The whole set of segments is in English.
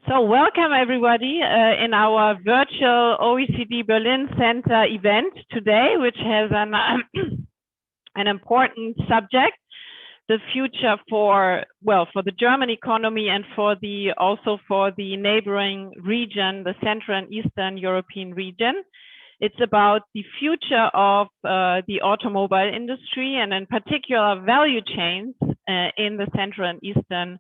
So welcome everybody in our virtual OECD Berlin Center event today, which has an important subject, the future for the German economy and also for the neighboring region, the Central and Eastern European region. It's about the future of the automobile industry and in particular value chains in the Central and Eastern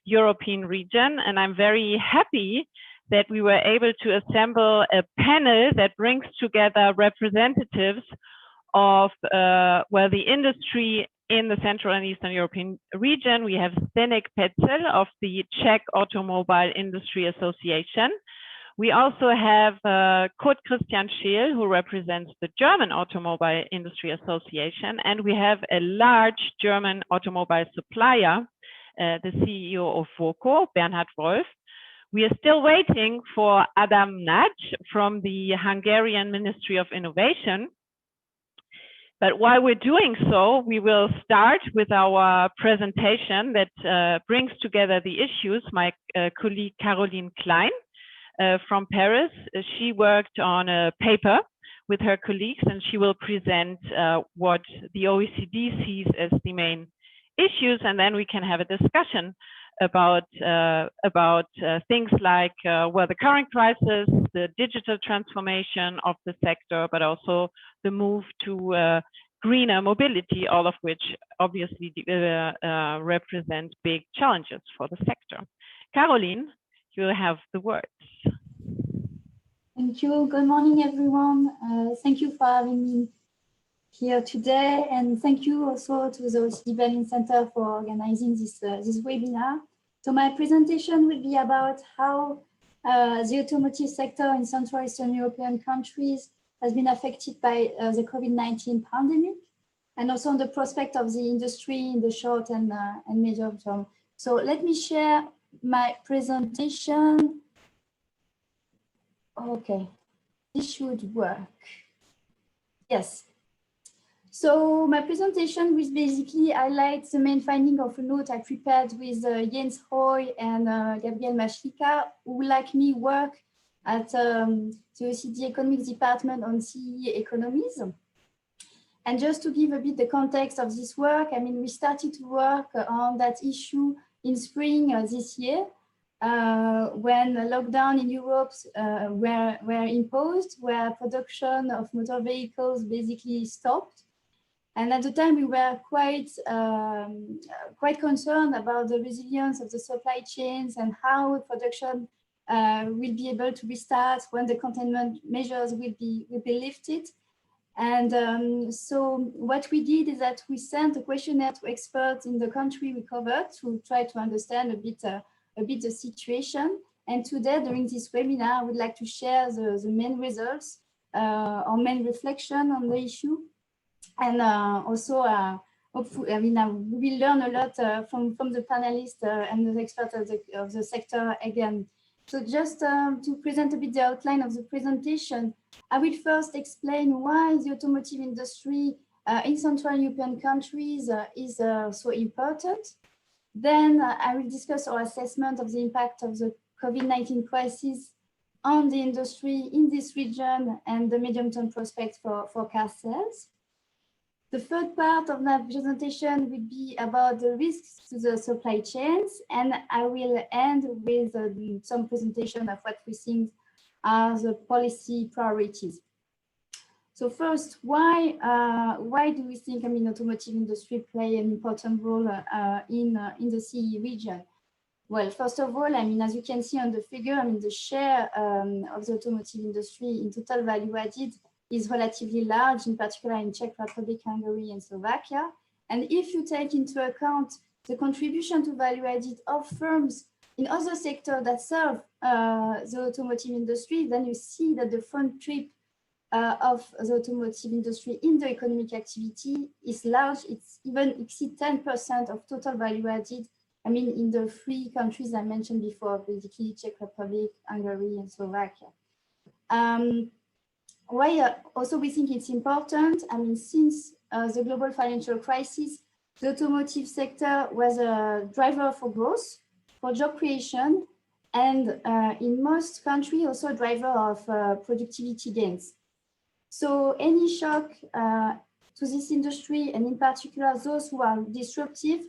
European region. And I'm very happy that we were able to assemble a panel that brings together representatives of the industry in the Central and Eastern European region. We have Zdenek Petzl of the Czech Automobile Industry Association. We also have Kurt Christian Scheel, who represents the German Automobile Industry Association, and we have a large German automobile supplier, the CEO of Voco, Bernhard Wolf. We are still waiting for Adam Nagy from the Hungarian Ministry of Innovation. But while we're doing so, we will start with our presentation that brings together the issues. My colleague Caroline Klein from Paris, she worked on a paper with her colleagues, and she will present what the OECD sees as the main issues, and then we can have a discussion about things like the current crisis, the digital transformation of the sector, but also the move to greener mobility, all of which obviously represent big challenges for the sector. Caroline, you have the words. Thank you. Good morning, everyone. Thank you for having me here today, and thank you also to the OECD Berlin Center for organizing this webinar. So my presentation will be about how the automotive sector in Central Eastern European countries has been affected by the COVID-19 pandemic, and also on the prospect of the industry in the short and medium term. So let me share my presentation. Okay, this should work. Yes. So my presentation will basically highlight the main finding of a note I prepared with Jens Roy and Gabriel Maschlika, who, like me, work at the OECD Economics Department on CEE economies. And just to give a bit the context of this work, I mean, we started to work on that issue in spring this year, when lockdown in Europe were imposed, where production of motor vehicles basically stopped. And at the time, we were quite concerned about the resilience of the supply chains and how production will be able to restart when the containment measures will be lifted. And so what we did is that we sent a questionnaire to experts in the country we covered to try to understand a bit the situation. And today, during this webinar, I would like to share the main results or main reflection on the issue. And also, hopefully, I mean, we will learn a lot from the panelists and the experts of the sector again. So just to present a bit the outline of the presentation, I will first explain why the automotive industry in Central European countries is so important. Then I will discuss our assessment of the impact of the COVID-19 crisis on the industry in this region and the medium-term prospects for car sales. The third part of my presentation will be about the risks to the supply chains, and I will end with some presentation of what we think are the policy priorities. So first, why do we think, I mean, automotive industry play an important role in the CEE region? Well, first of all, I mean, as you can see on the figure, I mean, the share of the automotive industry in total value added is relatively large, in particular in Czech Republic, Hungary, and Slovakia. And if you take into account the contribution to value added of firms in other sectors that serve the automotive industry, then you see that the front trip of the automotive industry in the economic activity is large. It's even exceed 10% of total value added. I mean, in the three countries I mentioned before, basically Czech Republic, Hungary, and Slovakia. Why also we think it's important, I mean, since the global financial crisis, the automotive sector was a driver for growth, for job creation, and in most countries also a driver of productivity gains. So any shock to this industry, and in particular those who are disruptive,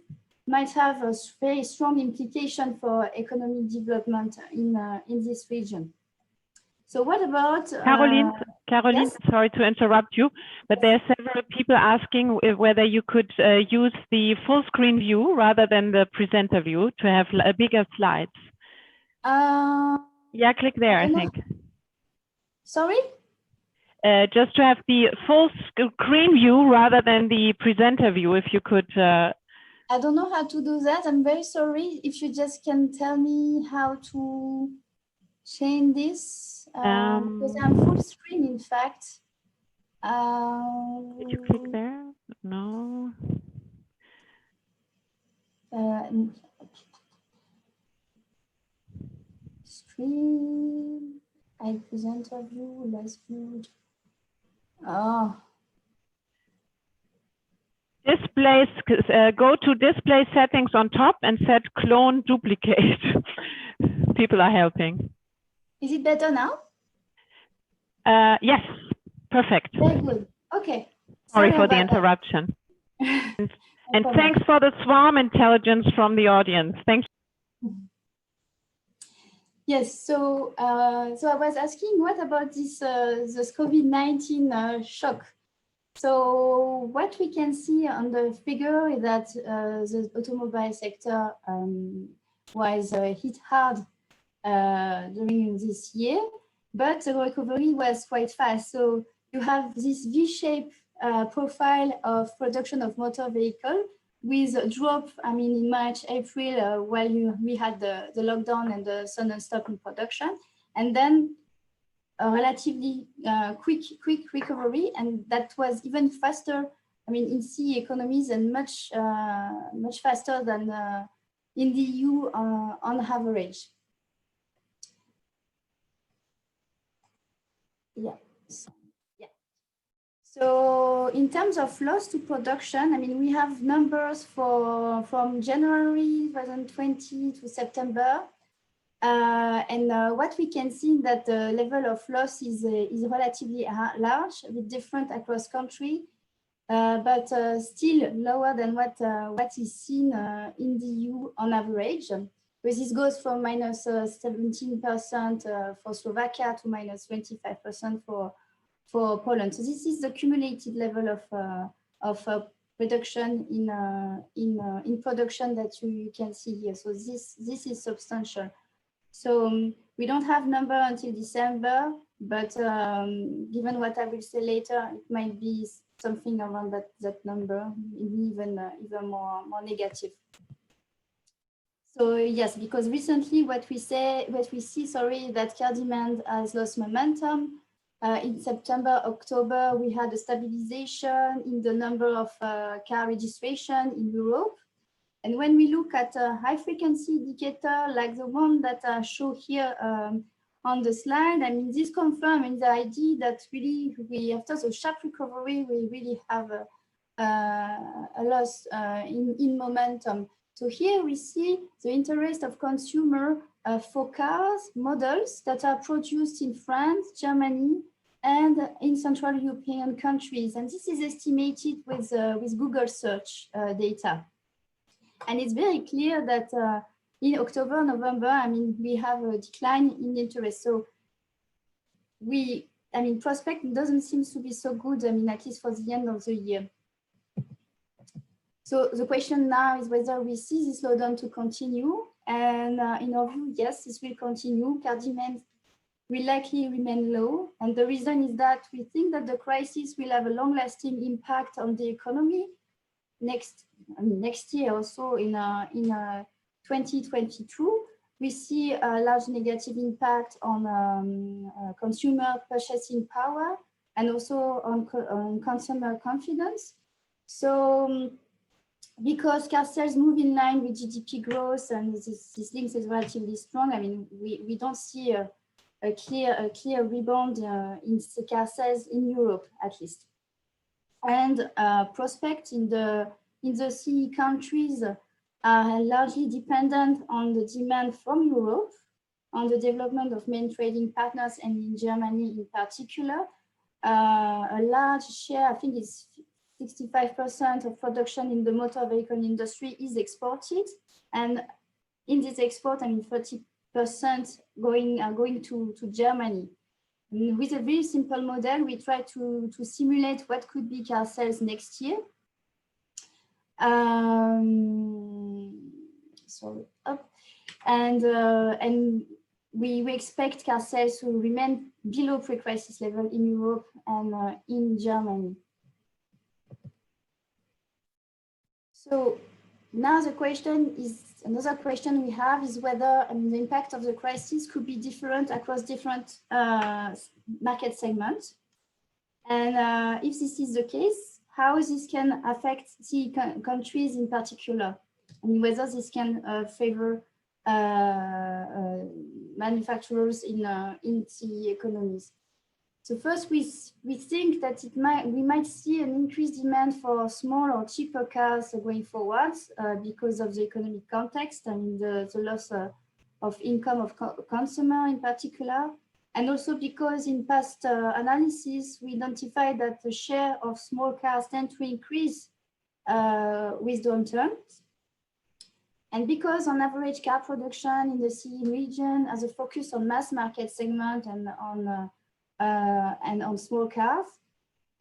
might have a very strong implication for economic development in this region. So what about Caroline, yes? sorry to interrupt you, but there are several people asking whether you could use the full screen view rather than the presenter view to have bigger slides. Yeah, click there, I think. Sorry? Just to have the full screen view rather than the presenter view, if you could. I don't know how to do that. I'm very sorry. If you just can tell me how to change this, because I'm full screen, in fact. Did you click there? No. Screen, I presenter view, last view. Oh. Display, go to display settings on top and set clone duplicate. People are helping. Is it better now? Yes, perfect. Very good. Okay. Sorry for the interruption. And thanks for the swarm intelligence from the audience. Thank you. Yes, so so I was asking, what about this COVID-19 shock? So what we can see on the figure is that the automobile sector was hit hard during this year, but the recovery was quite fast. So you have this V-shaped profile of production of motor vehicle with a drop, I mean, in March, April, while we had the lockdown and the sudden stop in production, and then a relatively quick recovery, and that was even faster, I mean, in CE economies, and much faster than in the EU on average. Yeah. So in terms of loss to production, I mean, we have numbers from January 2020 to September. And what we can see that the level of loss is relatively large, a bit different across country, but still lower than what is seen in the EU on average. Because this goes from minus 17% for Slovakia to minus 25% for Poland. So this is the cumulated level of production in production that you can see here. So this is substantial. So we don't have number until December, but given what I will say later, it might be something around that number, even more negative. So yes, because recently what we see, that car demand has lost momentum. In September, October, we had a stabilization in the number of car registration in Europe. And when we look at a high frequency indicator like the one that I show here on the slide, I mean, this confirms the idea that really after the sharp recovery, we really have a loss in momentum. So here we see the interest of consumer for cars, models that are produced in France, Germany, and in Central European countries. And this is estimated with Google search data. And it's very clear that in October, November, I mean, we have a decline in interest. So prospect doesn't seem to be so good, I mean, at least for the end of the year. So the question now is whether we see this slowdown to continue. And in our view, yes, this will continue. Car demand will likely remain low. And the reason is that we think that the crisis will have a long-lasting impact on the economy next year also in 2022. We see a large negative impact on consumer purchasing power and also on consumer confidence. So because car sales move in line with GDP growth and this link is relatively strong, I mean, we don't see a clear rebound in the car sales in Europe, at least. And prospects in the CE countries are largely dependent on the demand from Europe. on the development of main trading partners, and in Germany in particular. A large share, I think it's 65% of production in the motor vehicle industry is exported. And in this export, I mean, 30% going to Germany. And with a very simple model, we try to simulate what could be car sales next year. And we expect car sales to remain below pre-crisis level in Europe and in Germany. So now the question is, another question we have is whether the impact of the crisis could be different across different market segments. And if this is the case, how this can affect the countries in particular? I mean, whether this can favor manufacturers in the economies. So first, we think that we might see an increased demand for small or cheaper cars going forward because of the economic context and the loss of income of consumer in particular, and also because in past analysis we identified that the share of small cars tend to increase with downturns. And because on average car production in the CE region has a focus on mass market segment and on small cars,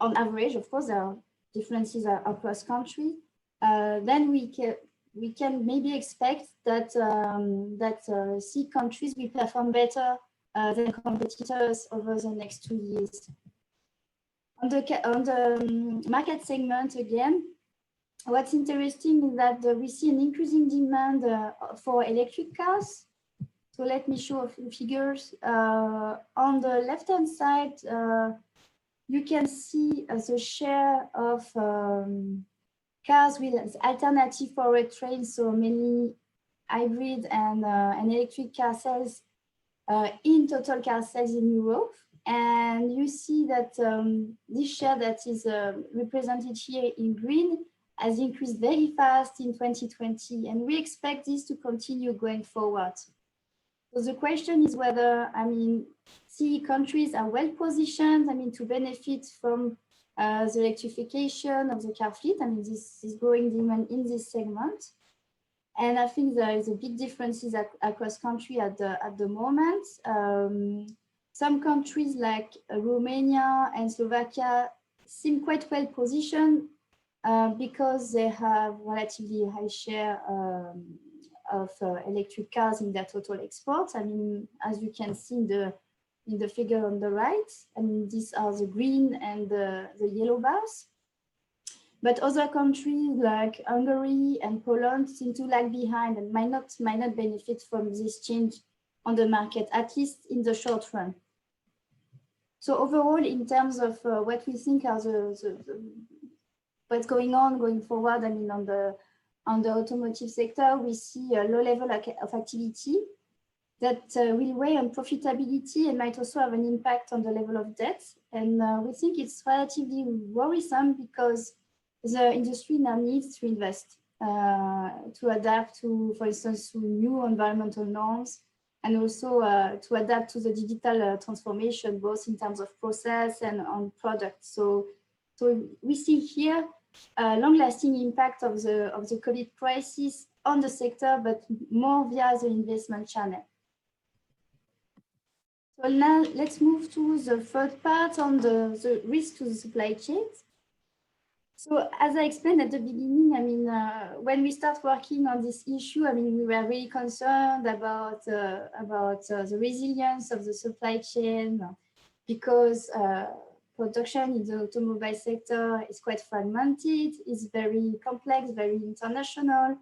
on average, of course, there are differences across country, then we can maybe expect that CE countries will perform better than competitors over the next 2 years. On the market segment again, what's interesting is that we see an increasing demand for electric cars. So let me show a few figures. On the left-hand side, you can see the share of cars with alternative powertrains, so mainly hybrid and electric car sales in total car sales in Europe. And you see that this share that is represented here in green has increased very fast in 2020, and we expect this to continue going forward. So the question is whether, CE countries are well positioned, to benefit from the electrification of the car fleet. This is growing demand in this segment. And I think there is a big differences across country at the moment. Some countries like Romania and Slovakia seem quite well positioned because they have relatively high share of electric cars in their total exports. As you can see in the figure on the right, these are the green and the yellow bars. But other countries like Hungary and Poland seem to lag behind and might not benefit from this change on the market, at least in the short run. So overall, in terms of what we think are what's going forward, on the automotive sector, we see a low level of activity that will weigh on profitability and might also have an impact on the level of debt. And we think it's relatively worrisome because the industry now needs to invest to adapt to, for instance, to new environmental norms, and also to adapt to the digital transformation, both in terms of process and on product. So we see here a long-lasting impact of the COVID crisis on the sector, but more via the investment channel. So now let's move to the third part on the risk to the supply chains. So as I explained at the beginning, when we start working on this issue, we were really concerned about the resilience of the supply chain because production in the automobile sector is quite fragmented, it's very complex, very international.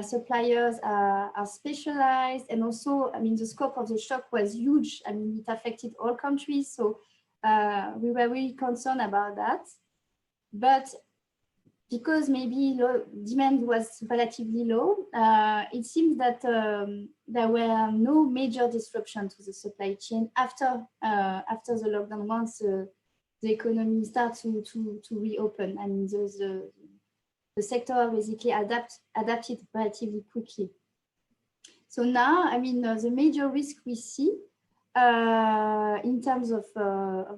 Suppliers are specialized, and also, the scope of the shock was huge. It affected all countries, so we were really concerned about that. But because maybe demand was relatively low, it seems that there were no major disruption to the supply chain after the lockdown. Once the economy starts to reopen, the sector basically adapted relatively quickly. So now, I mean, the major risk we see in terms of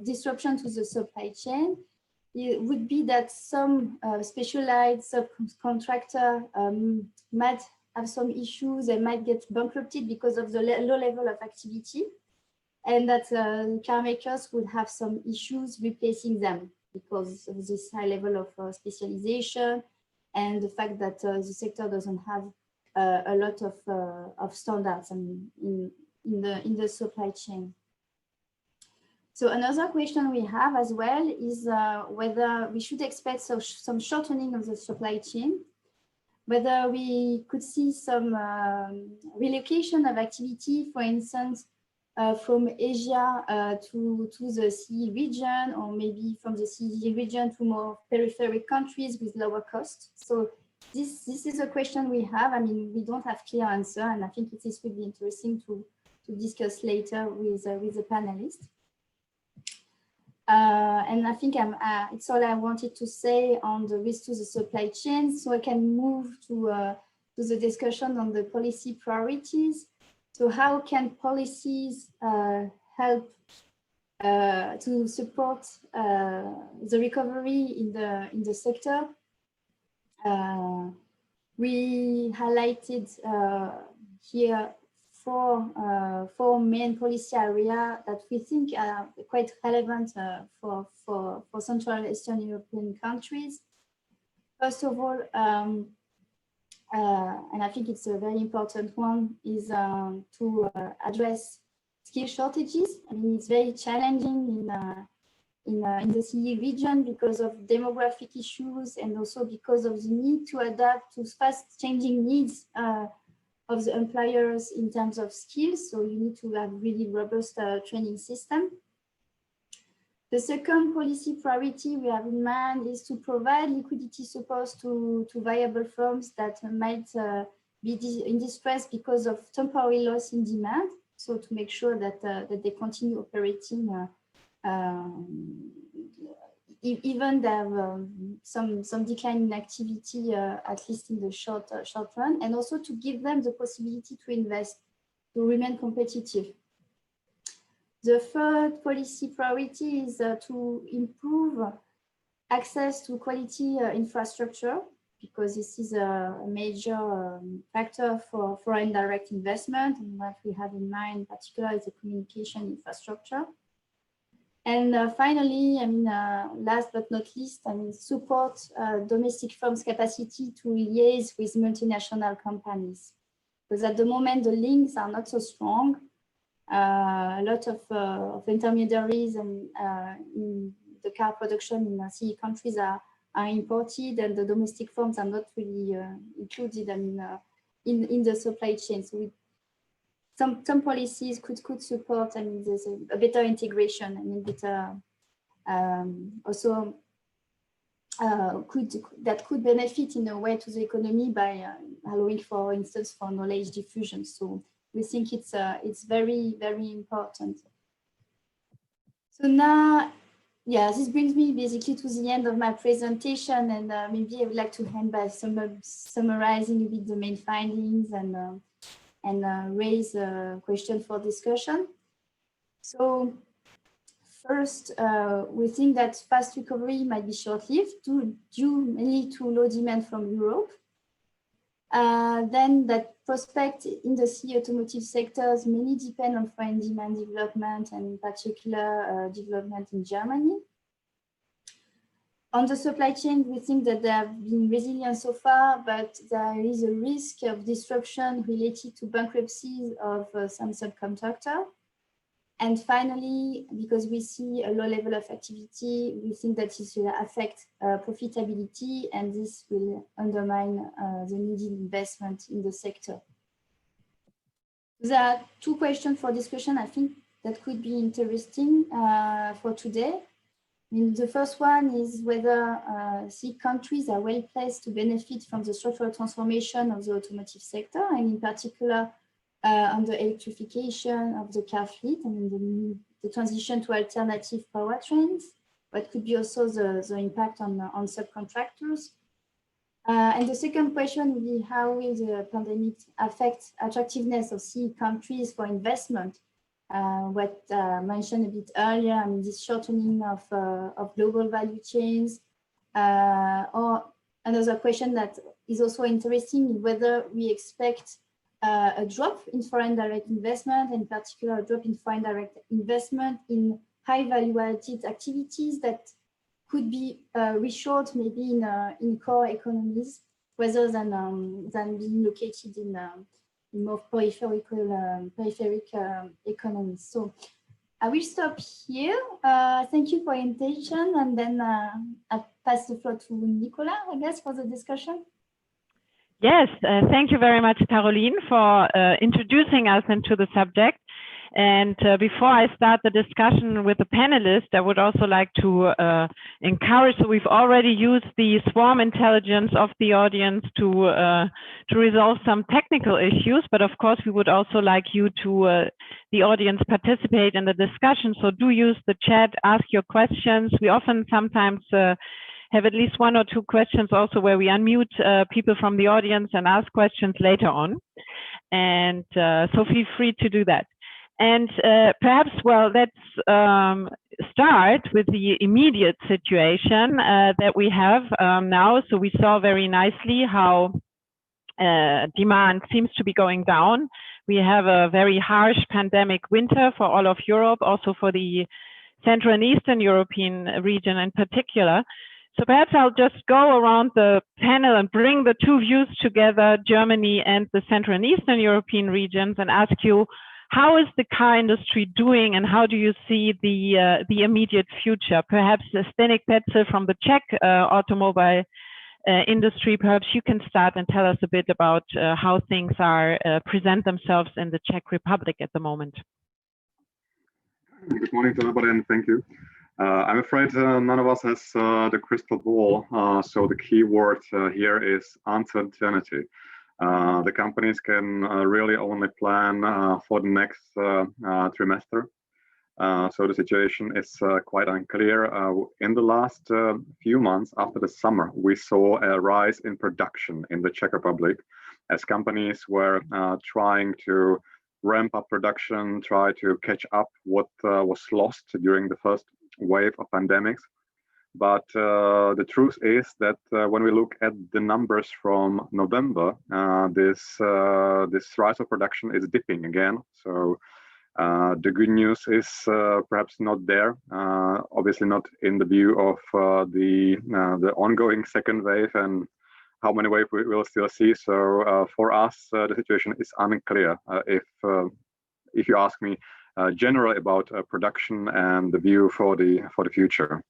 disruption to the supply chain, it would be that some specialized subcontractor might have some issues and might get bankrupted because of the low level of activity, and that car makers would have some issues replacing them because of this high level of specialization and the fact that the sector doesn't have a lot of standards in the supply chain. So another question we have as well is whether we should expect some shortening of the supply chain, whether we could see some relocation of activity, for instance, from Asia to the CE region, or maybe from the CE region to more peripheral countries with lower cost. So this is a question we have. I mean, we don't have clear answer, and I think this would be interesting to discuss later with the panelists. And I think it's all I wanted to say on the risk to the supply chain. So I can move to the discussion on the policy priorities. So how can policies help to support the recovery in the sector? We highlighted here four main policy areas that we think are quite relevant for Central and Eastern European countries. First of all, and I think it's a very important one, is to address skill shortages. I mean, it's very challenging in the CE region because of demographic issues and also because of the need to adapt to fast changing needs of the employers in terms of skills. So you need to have really robust training system. The second policy priority we have in mind is to provide liquidity support to viable firms that might be in distress because of temporary loss in demand. So to make sure that they continue operating even they have some decline in activity, at least in the short run, and also to give them the possibility to invest, to remain competitive. The third policy priority is to improve access to quality infrastructure, because this is a major factor for foreign direct investment, and what we have in mind in particular is the communication infrastructure. And finally, I mean, last but not least, I mean, support domestic firms' capacity to liaise with multinational companies, because at the moment the links are not so strong. A lot of intermediaries and in the car production in CE countries are imported, and the domestic firms are not really included in the supply chain. So some policies could support, I mean, there's a better integration, I mean, better also that could benefit in a way to the economy by allowing, for instance, for knowledge diffusion. So we think it's very, very important. So now, yeah, this brings me basically to the end of my presentation, and maybe I would like to end by summarizing a bit the main findings and raise a question for discussion. So first, we think that fast recovery might be short-lived due mainly to low demand from Europe. Then that prospects in the CE automotive sectors mainly depend on foreign demand development, and in particular development in Germany. On the supply chain, we think that they have been resilient so far, but there is a risk of disruption related to bankruptcies of some subcontractor. And finally, because we see a low level of activity, we think that this will affect profitability, and this will undermine the needed investment in the sector. There are two questions for discussion, I think, that could be interesting for today. I mean, the first one is whether CE countries are well placed to benefit from the structural transformation of the automotive sector, and in particular on the electrification of the car fleet, and the transition to alternative powertrains, but could be also the impact on subcontractors. And the second question would be, how will the pandemic affect attractiveness of CE countries for investment? What mentioned a bit earlier, I mean, this shortening of global value chains, or another question that is also interesting, whether we expect a drop in foreign direct investment, in particular a drop in foreign direct investment in high value added activities that could be reshored maybe in core economies rather than being located in more peripheric economies. So I will stop here. Thank you for your attention, and then I'll pass the floor to Nicola, I guess, for the discussion. Yes, thank you very much, Caroline, for introducing us into the subject. And before I start the discussion with the panelists, I would also like to encourage, so we've already used the swarm intelligence of the audience to resolve some technical issues, but of course we would also like you to, the audience, participate in the discussion. So do use the chat, ask your questions. We often sometimes have at least one or two questions also where we unmute people from the audience and ask questions later on. And so feel free to do that. And perhaps, well, let's start with the immediate situation that we have now. So we saw very nicely how demand seems to be going down. We have a very harsh pandemic winter for all of Europe, also for the Central and Eastern European region in particular. So perhaps I'll just go around the panel and bring the two views together, Germany and the Central and Eastern European regions, and ask you, how is the car industry doing, and how do you see the immediate future? Perhaps Zdenek Petzl from the Czech automobile industry, perhaps you can start and tell us a bit about how things are present themselves in the Czech Republic at the moment. Good morning to everybody, and thank you. I'm afraid none of us has the crystal ball, so the key word here is uncertainty. The companies can really only plan for the next trimester. So the situation is quite unclear. In the last few months after the summer, we saw a rise in production in the Czech Republic as companies were trying to ramp up production, try to catch up what was lost during the first wave of pandemics. But the truth is that when we look at the numbers from November, this rise of production is dipping again. So the good news is perhaps not there. Obviously not in the view of the ongoing second wave and how many waves we will still see. So for us, the situation is unclear. If you ask me generally about production and the view for the future.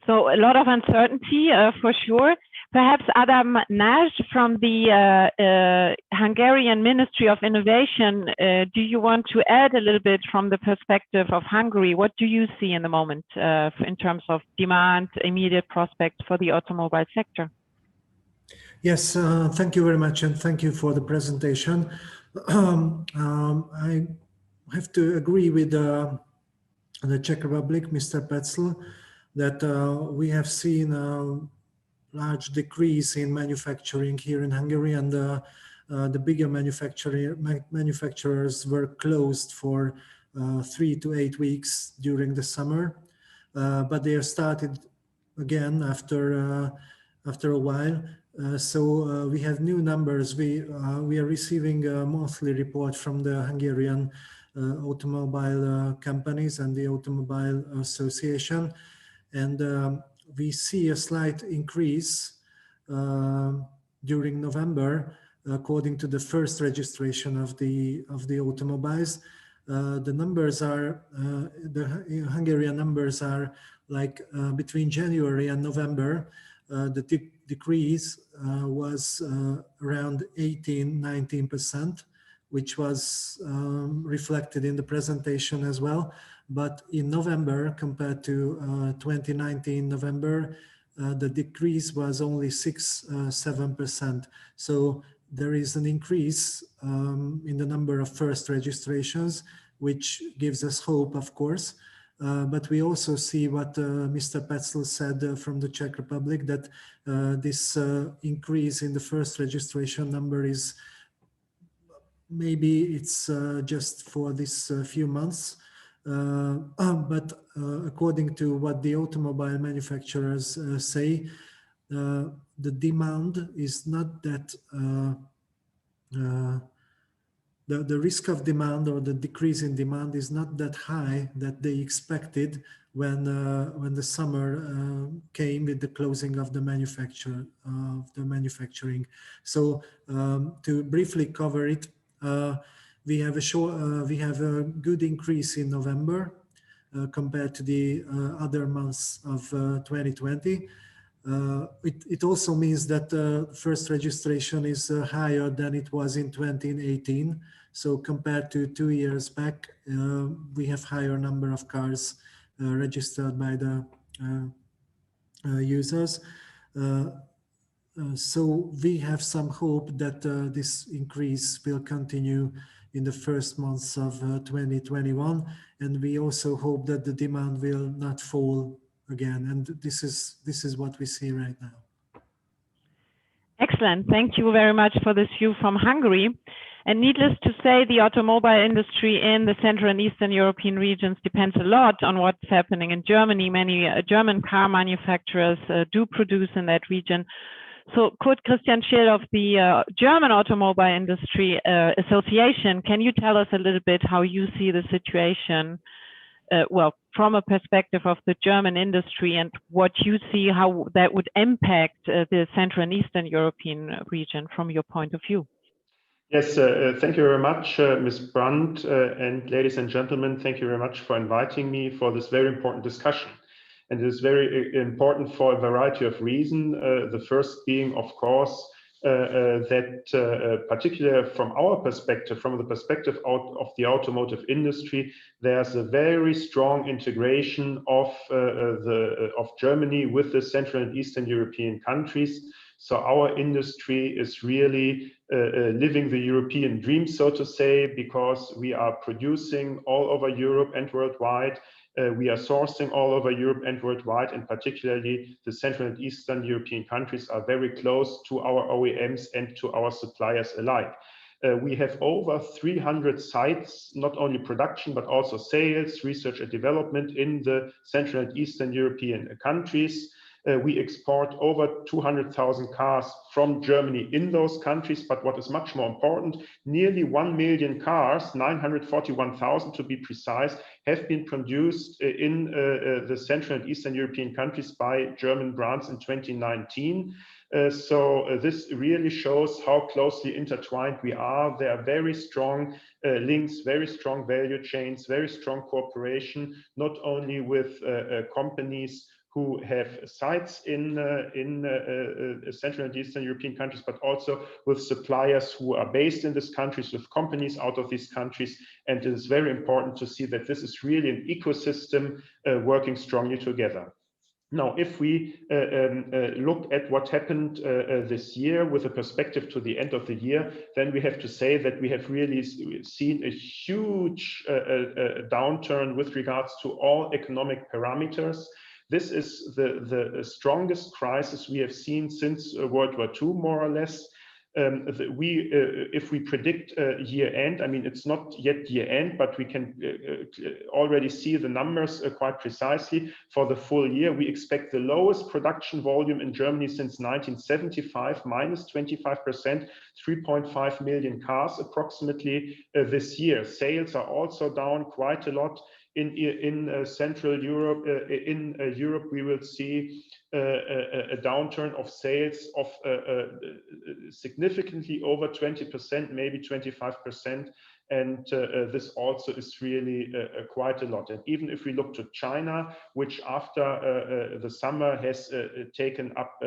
So a lot of uncertainty for sure. Perhaps Adam Nagy from the Hungarian Ministry of Innovation, do you want to add a little bit from the perspective of Hungary? What do you see in the moment in terms of demand, immediate prospects for the automobile sector? Yes, thank you very much, and thank you for the presentation. I have to agree with the Czech Republic, Mr. Petzl, that we have seen a large decrease in manufacturing here in Hungary, and the bigger manufacturers were closed for 3 to 8 weeks during the summer, but they have started again after a while. So we have new numbers. We are receiving a monthly report from the Hungarian automobile companies and the Automobile Association. And we see a slight increase during November, according to the first registration of the automobiles. The numbers are the Hungarian numbers are like between January and November. The decrease was around 18-19%, which was reflected in the presentation as well. But in November, compared to 2019 November, the decrease was only 6-7%. So there is an increase in the number of first registrations, which gives us hope, of course. But we also see what Mr. Petzl said from the Czech Republic, that this increase in the first registration number is maybe it's just for this few months. But according to what the automobile manufacturers say, the demand is not that the risk of demand or the decrease in demand is not that high that they expected when the summer came with the closing of the manufacturing. So to briefly cover it, we have a good increase in November compared to the other months of 2020. It also means that first registration is higher than it was in 2018. So compared to 2 years back, we have higher number of cars registered by the users. So we have some hope that this increase will continue in the first months of 2021. And we also hope that the demand will not fall again, and this is what we see right now. Excellent. Thank you very much for this view from Hungary. And needless to say, the automobile industry in the Central and Eastern European regions depends a lot on what's happening in Germany. Many German car manufacturers do produce in that region. So could Christian Schill of the German Automobile Industry Association, can you tell us a little bit how you see the situation, well, from a perspective of the German industry, and what you see how that would impact the Central and Eastern European region from your point of view? Yes, thank you very much, Ms. Brandt, and ladies and gentlemen, thank you very much for inviting me for this very important discussion. And it is very important for a variety of reasons. The first being, of course, that particularly from our perspective, from the perspective of the automotive industry, there's a very strong integration of Germany with the Central and Eastern European countries. So our industry is really living the European dream, so to say, because we are producing all over Europe and worldwide. We are sourcing all over Europe and worldwide, and particularly the Central and Eastern European countries are very close to our OEMs and to our suppliers alike. We have over 300 sites, not only production, but also sales, research and development in the Central and Eastern European countries. We export over 200,000 cars from Germany in those countries, but what is much more important, nearly 1 million cars, 941,000 to be precise, have been produced in the Central and Eastern European countries by German brands in 2019. So this really shows how closely intertwined we are. There are very strong links, very strong value chains, very strong cooperation, not only with companies who have sites in Central and Eastern European countries, but also with suppliers who are based in these countries, with companies out of these countries. And it is very important to see that this is really an ecosystem working strongly together. Now, if we look at what happened this year with a perspective to the end of the year, then we have to say that we have really seen a huge downturn with regards to all economic parameters. This is the strongest crisis we have seen since World War II, more or less. If we predict year end, I mean, it's not yet year end, but we can already see the numbers quite precisely. For the full year, we expect the lowest production volume in Germany since 1975, minus 25%, 3.5 million cars approximately this year. Sales are also down quite a lot. In Central Europe, in Europe, we will see a downturn of sales of significantly over 20%, maybe 25%. And this also is really quite a lot. And even if we look to China, which after the summer has taken up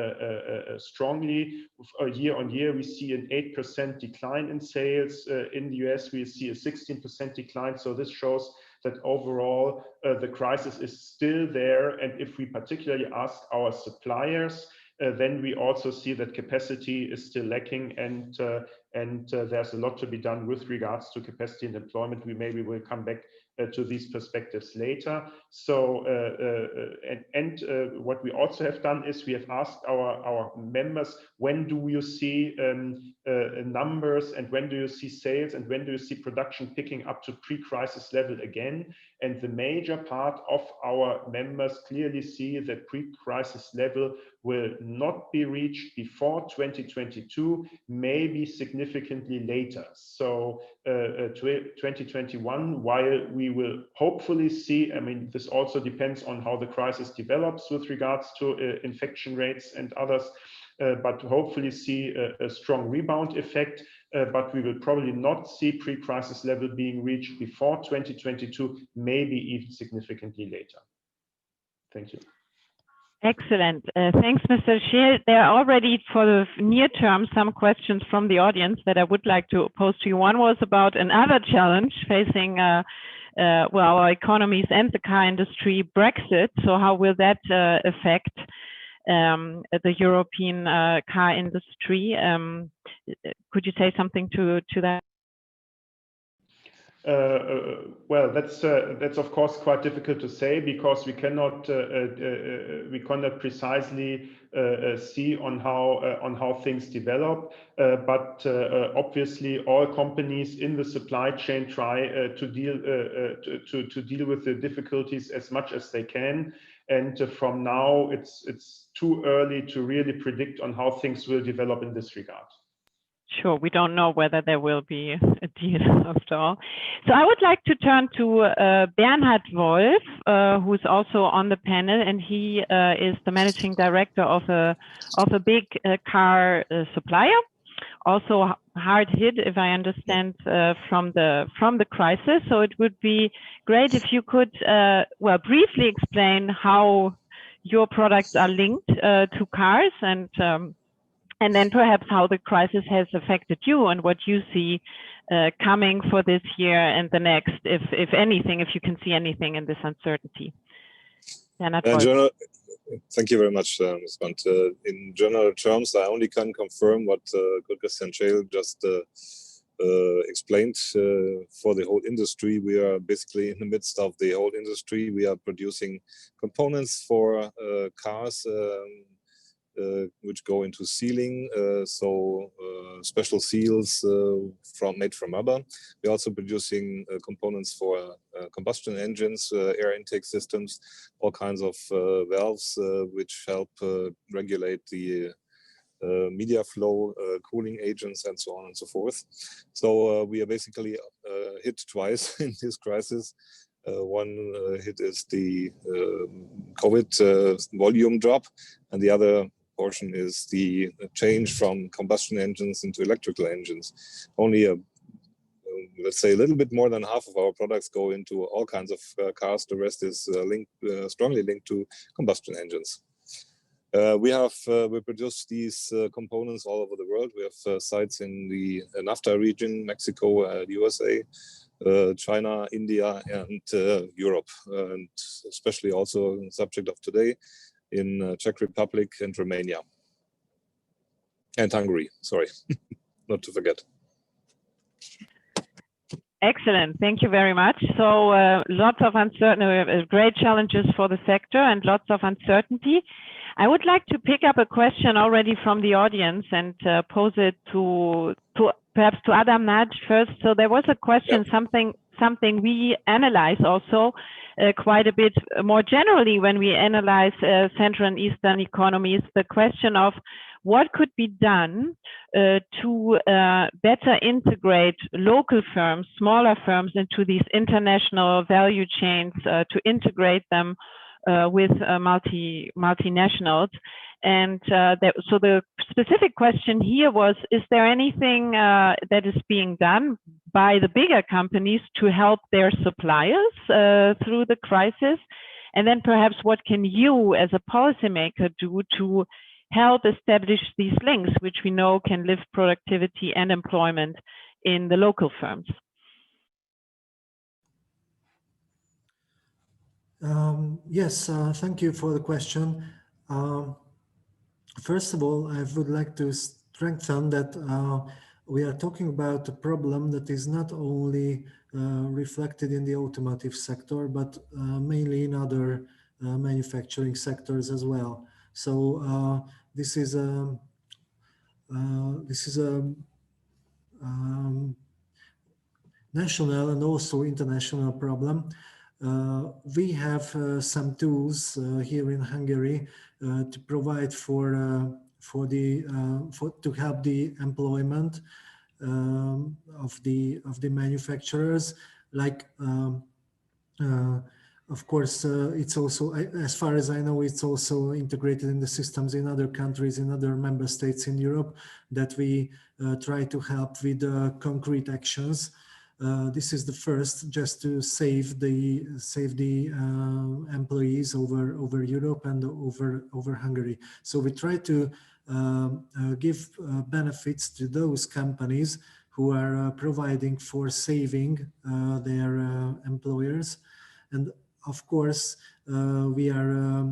strongly year on year, we see an 8% decline in sales. In the US, we see a 16% decline. So this shows that overall the crisis is still there. And if we particularly ask our suppliers, then we also see that capacity is still lacking, and there's a lot to be done with regards to capacity and employment. We maybe will come back to these perspectives later. So, what we also have done is we have asked our members, when do you see numbers, and when do you see sales, and when do you see production picking up to pre-crisis level again? And the major part of our members clearly see that pre-crisis level will not be reached before 2022, maybe significantly later. So 2021, while we will hopefully see, I mean, this also depends on how the crisis develops with regards to infection rates and others, but hopefully see a strong rebound effect, but we will probably not see pre-crisis level being reached before 2022, maybe even significantly later. Thank you. Excellent. Thanks, Mr. Scheel. There are already, for the near term, some questions from the audience that I would like to pose to you. One was about another challenge facing well, our economies and the car industry, Brexit. So how will that affect the European car industry? Could you say something to that? Well, that's of course quite difficult to say, because we cannot precisely see on how things develop. But obviously, all companies in the supply chain try to deal with the difficulties as much as they can. And from now, it's too early to really predict on how things will develop in this regard. Sure, we don't know whether there will be a deal after all. So I would like to turn to Bernhard Wolf, who's also on the panel, and he is the managing director of a big car supplier, also hard hit, if I understand, from the crisis. So it would be great if you could, well, briefly explain how your products are linked to cars, and then perhaps how the crisis has affected you and what you see coming for this year and the next, if anything, if you can see anything in this uncertainty. Thank you very much, Ms. Brandt. In general terms, I only can confirm what good Christian Scheel just explained. For the whole industry, we are basically in the midst of the whole industry. We are producing components for cars, which go into sealing, so special seals made from rubber. We're also producing components for combustion engines, air intake systems, all kinds of valves which help regulate the media flow, cooling agents, and so on and so forth. So we are basically hit twice in this crisis. One hit is the COVID volume drop, and the other portion is the change from combustion engines into electrical engines. Only let's say a little bit more than half of our products go into all kinds of cars. The rest is strongly linked to combustion engines. We produce these components all over the world. We have sites in the NAFTA region, Mexico, USA, China, India, and Europe, and especially also the subject of today, in Czech Republic and Romania and Hungary, sorry, not to forget. Excellent, thank you very much. So lots of uncertainty, great challenges for the sector and lots of uncertainty. I would like to pick up a question already from the audience and pose it to perhaps to Adam Nagy first. So there was a question, something we analyze also quite a bit more generally when we analyze Central and Eastern economies, the question of what could be done to better integrate local firms, smaller firms into these international value chains, to integrate them with multinationals. And so the specific question here was, is there anything that is being done by the bigger companies to help their suppliers through the crisis? And then perhaps what can you as a policymaker do to help establish these links, which we know can lift productivity and employment in the local firms? Yes, thank you for the question. First of all, I would like to strengthen that we are talking about a problem that is not only reflected in the automotive sector, but mainly in other manufacturing sectors as well. So this is a national and also international problem. We have some tools here in Hungary to provide to help the employment of the manufacturers. Like, of course, it's also, as far as I know, it's also integrated in the systems in other countries, in other member states in Europe, that we try to help with concrete actions. This is the first, just to save the employees over Europe and over Hungary. So we try to give benefits to those companies who are providing for saving their employers, and of course we are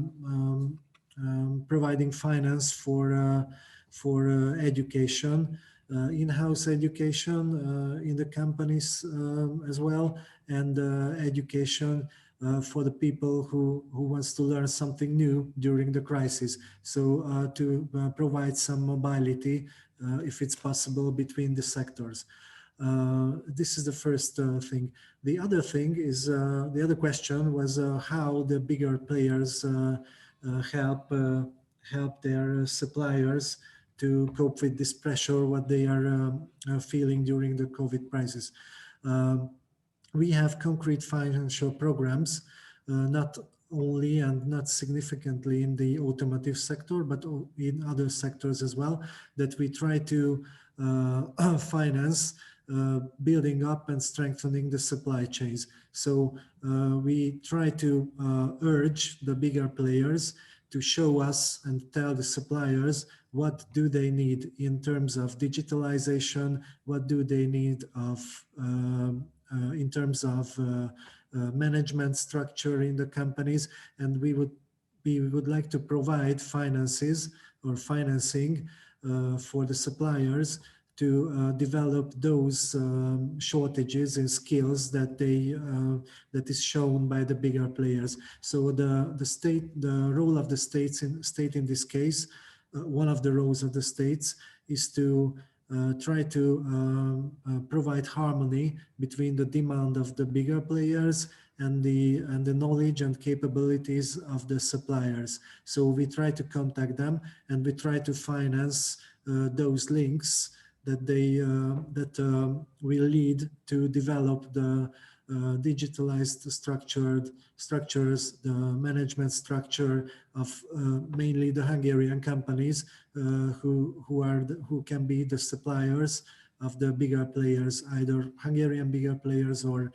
providing finance for education. In-house education in the companies as well, and education for the people who wants to learn something new during the crisis. So to provide some mobility, if it's possible, between the sectors. This is the first thing. The other thing is, the other question was how the bigger players help their suppliers to cope with this pressure, what they are feeling during the COVID crisis. We have concrete financial programs, not only and not significantly in the automotive sector, but in other sectors as well, that we try to finance building up and strengthening the supply chains. So we try to urge the bigger players to show us and tell the suppliers what do they need in terms of digitalization, what do they need of in terms of management structure in the companies, and we would like to provide finances or financing for the suppliers to develop those shortages in skills that that is shown by the bigger players. So the role of the state in this case, one of the roles of the states is to try to provide harmony between the demand of the bigger players and the knowledge and capabilities of the suppliers. So we try to contact them and we try to finance those links that will lead to develop the digitalized structures, the management structure of mainly the Hungarian companies who can be the suppliers of the bigger players, either Hungarian bigger players or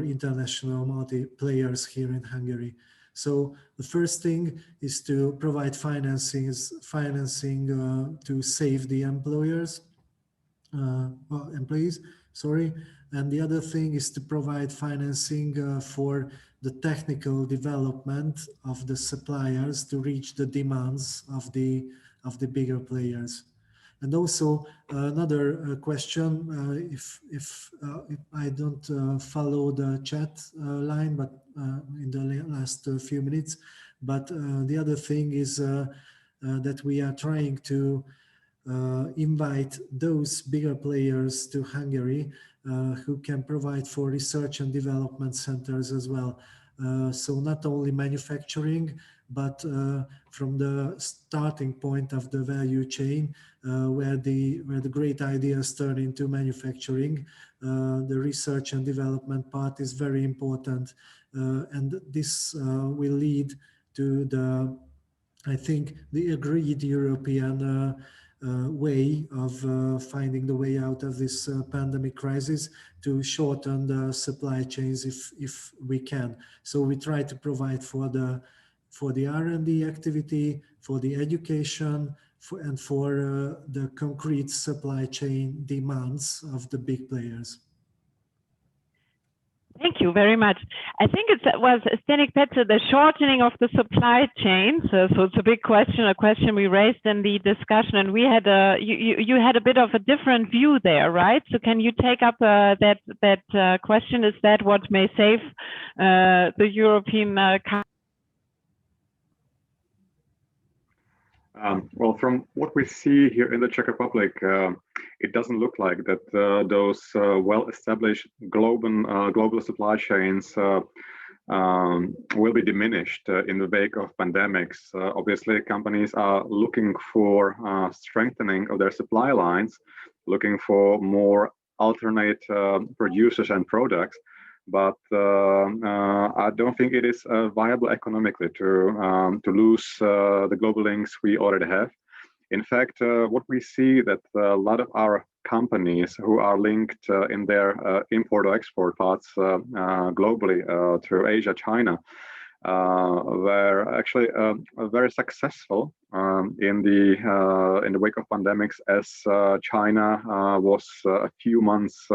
international multi players here in Hungary. So the first thing is to provide financing to save the employees, sorry. And the other thing is to provide financing for the technical development of the suppliers to reach the demands of the bigger players. And also another question, if I don't follow the chat line, but in the last few minutes, but the other thing is that we are trying to invite those bigger players to Hungary who can provide for research and development centers as well. So not only manufacturing, but from the starting point of the value chain, where the great ideas turn into manufacturing, the research and development part is very important, and this will lead to I think the agreed European way of finding the way out of this pandemic crisis, to shorten the supply chains if we can. So we try to provide for the R&D activity, for the education, and for the concrete supply chain demands of the big players. Thank you very much. I think it was Zdenek Petzl, the shortening of the supply chain. So it's a big question, a question we raised in the discussion, and we had you had a bit of a different view there, right? So can you take up that question? Is that what may save the European well, from what we see here in the Czech Republic, it doesn't look like that those well-established global supply chains will be diminished in the wake of pandemics. Obviously, companies are looking for strengthening of their supply lines, looking for more alternate producers and products. But I don't think it is viable economically to lose the global links we already have. In fact, what we see that a lot of our companies who are linked in their import or export paths globally to Asia, China, were actually very successful in the wake of pandemics, as China was a few months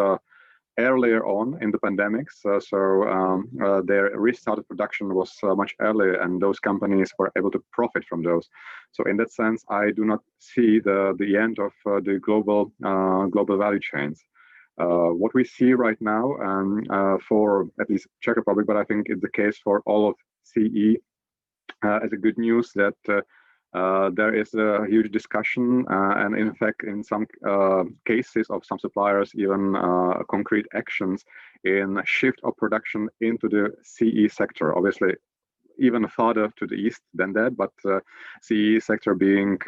earlier on in the pandemics, so their restart of production was much earlier, and those companies were able to profit from those. So in that sense, I do not see the end of the global value chains. What we see right now, for at least Czech Republic, but I think it's the case for all of CE, is a good news that there is a huge discussion, and in fact, in some cases of some suppliers, even concrete actions in shift of production into the CE sector. Obviously, even farther to the east than that, but CE sector being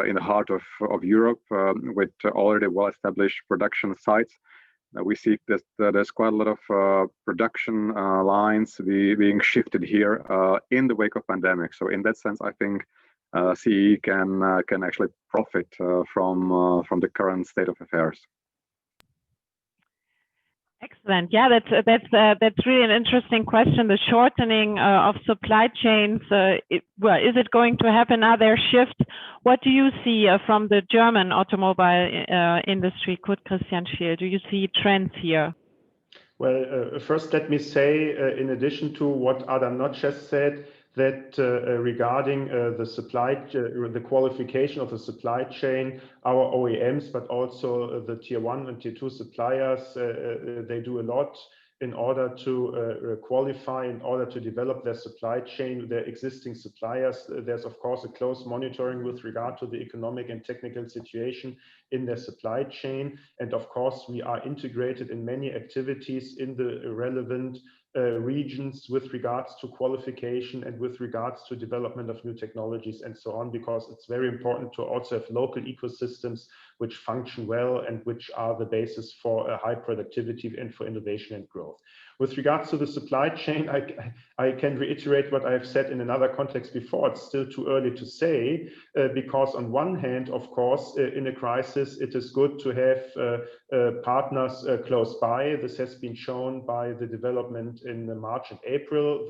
in the heart of Europe with already well-established production sites. We see that there's quite a lot of production lines being shifted here in the wake of pandemic. So in that sense, I think CE can actually profit from the current state of affairs. Excellent. Yeah, that's really an interesting question. The shortening of supply chains. Well, is it going to happen? Are there shifts? What do you see from the German automobile industry? Could Christian share? Do you see trends here? Well, first, let me say, in addition to what Adam not just said, that regarding the qualification of the supply chain, our OEMs, but also the tier 1 and tier 2 suppliers, they do a lot in order to qualify, in order to develop their supply chain, their existing suppliers. There's of course a close monitoring with regard to the economic and technical situation in their supply chain. And of course, we are integrated in many activities in the relevant regions with regards to qualification and with regards to development of new technologies and so on, because it's very important to also have local ecosystems which function well and which are the basis for a high productivity and for innovation and growth. With regards to the supply chain, I can reiterate what I've said in another context before. It's still too early to say, because on one hand, of course, in a crisis, it is good to have partners close by. This has been shown by the development in March and April,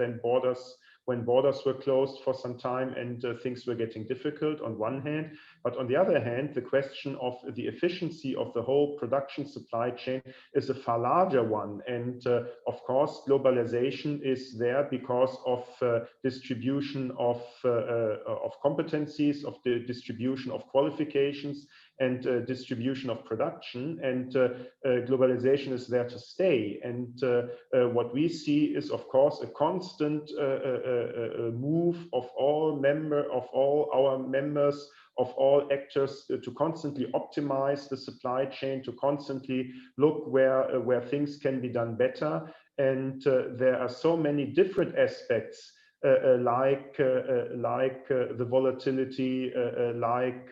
when borders were closed for some time and things were getting difficult on one hand. But on the other hand, the question of the efficiency of the whole production supply chain is a far larger one. And of course, globalization is there because of distribution of competencies, of the distribution of qualifications, and distribution of production, and globalization is there to stay. And what we see is, of course, a constant move of all our members, of all actors, to constantly optimize the supply chain, to constantly look where things can be done better. And there are so many different aspects, like the volatility, like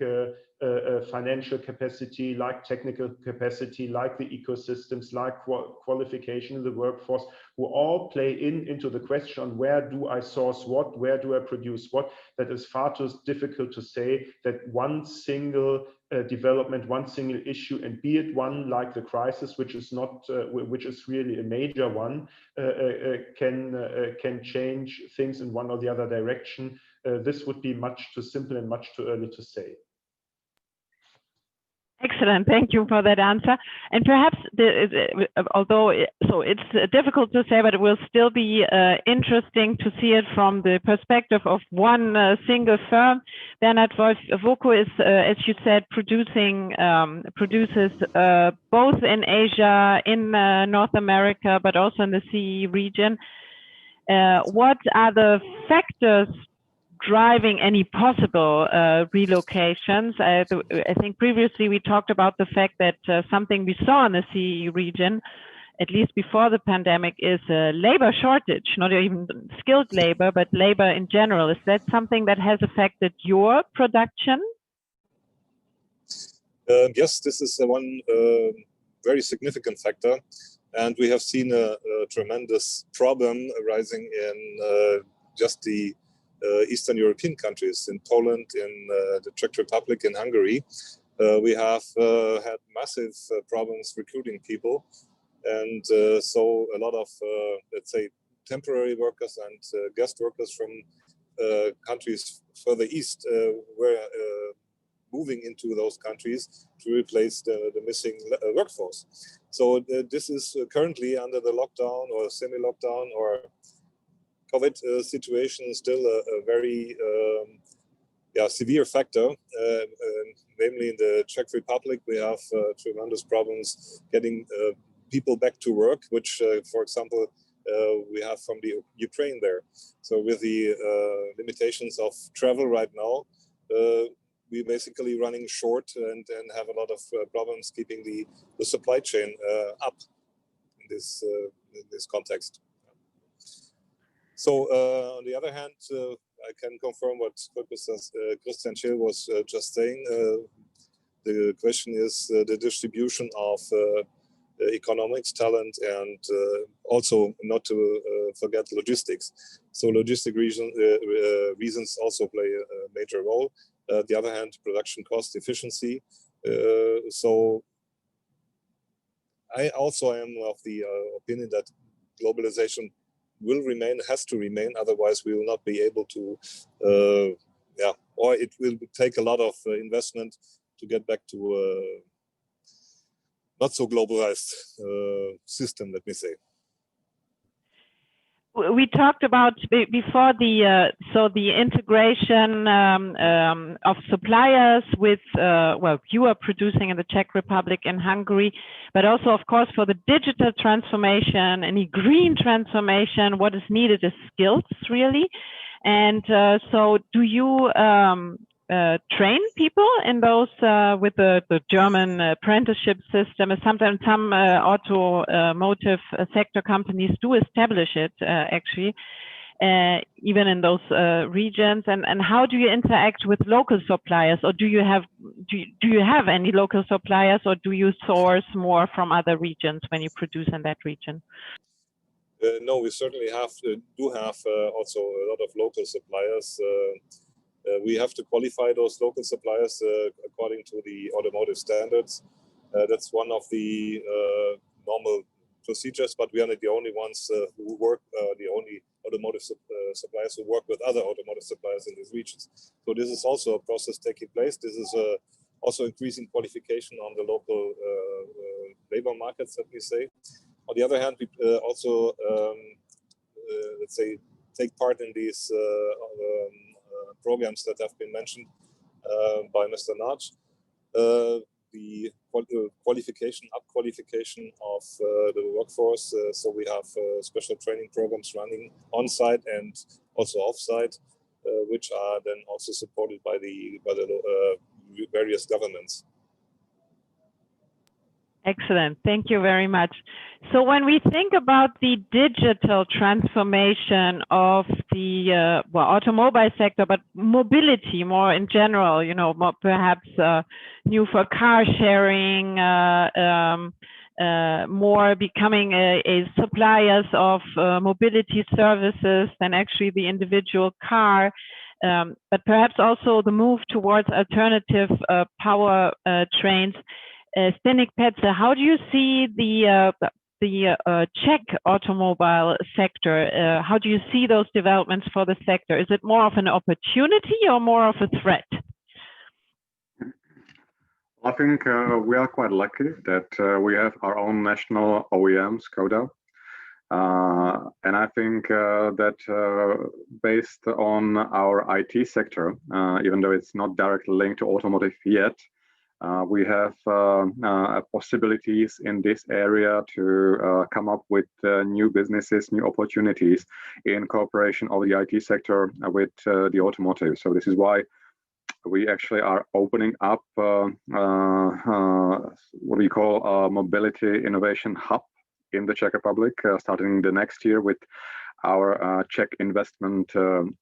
financial capacity, like technical capacity, like the ecosystems, like qualification in the workforce, who all play into the question on where do I source what, where do I produce what. That is far too difficult to say that one single development, one single issue, and be it one like the crisis, which is not, which is really a major one, can change things in one or the other direction. This would be much too simple and much too early to say. Excellent, thank you for that answer. And perhaps, it's difficult to say, but it will still be interesting to see it from the perspective of one single firm. Bernhard Voco is, as you said, produces both in Asia, in North America, but also in the CE region. What are the factors driving any possible relocations? I think previously we talked about the fact that something we saw in the CE region, at least before the pandemic, is a labor shortage, not even skilled labor, but labor in general. Is that something that has affected your production? Yes, this is one very significant factor. And we have seen a tremendous problem arising in just the Eastern European countries, in Poland, in the Czech Republic, in Hungary. We have had massive problems recruiting people. And so a lot of, let's say, temporary workers and guest workers from countries further east were moving into those countries to replace the missing workforce. So this is currently under the lockdown or semi-lockdown or COVID situation still a very severe factor. Namely, in the Czech Republic, we have tremendous problems getting people back to work, which, for example, we have from the Ukraine there. So with the limitations of travel right now, we're basically running short and have a lot of problems keeping the supply chain up in this context. So on the other hand, I can confirm what Christian Scheel was just saying. The question is the distribution of economics, talent, and also not to forget logistics. So logistic reasons also play a major role. The other hand, production cost efficiency. So I also am of the opinion that globalization will remain, has to remain, otherwise we will not be able to, or it will take a lot of investment to get back to a not so globalized system, let me say. We talked about before the integration of suppliers with you are producing in the Czech Republic and Hungary, but also of course for the digital transformation, any green transformation, what is needed is skills really. And so do you train people in those with the German apprenticeship system? Sometimes some automotive sector companies do establish it actually, even in those regions. And how do you interact with local suppliers, or do you have any local suppliers, or do you source more from other regions when you produce in that region? No, we certainly do have also a lot of local suppliers. We have to qualify those local suppliers according to the automotive standards. That's one of the normal procedures, but we are not the only ones who work, the only automotive suppliers who work with other automotive suppliers in these regions. So this is also a process taking place. This is also increasing qualification on the local labor markets, let me say. On the other hand, we also, let's say, take part in these programs that have been mentioned by Mr. Nagy. The qualification, up-qualification of the workforce. So we have special training programs running on-site and also off-site, which are then also supported by the various governments. Excellent. Thank you very much. So when we think about the digital transformation of the automobile sector, but mobility more in general, you know, more perhaps new for car sharing, more becoming a suppliers of mobility services than actually the individual car, but perhaps also the move towards alternative power trains. Zdenek, Petzl, how do you see the Czech automobile sector? How do you see those developments for the sector? Is it more of an opportunity or more of a threat? I think we are quite lucky that we have our own national OEM, Skoda. And I think that based on our IT sector, even though it's not directly linked to automotive yet, we have possibilities in this area to come up with new businesses, new opportunities in cooperation of the IT sector with the automotive. So this is why we actually are opening up what we call a mobility innovation hub in the Czech Republic, starting the next year with our Czech investment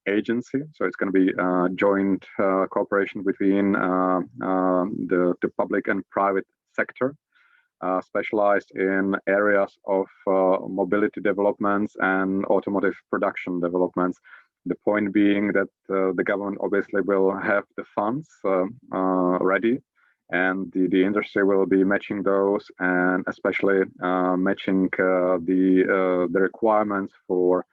agency. So it's going to be joint cooperation between the public and private sector, specialized in areas of mobility developments and automotive production developments. The point being that the government obviously will have the funds ready, and the industry will be matching those, and especially matching the requirements for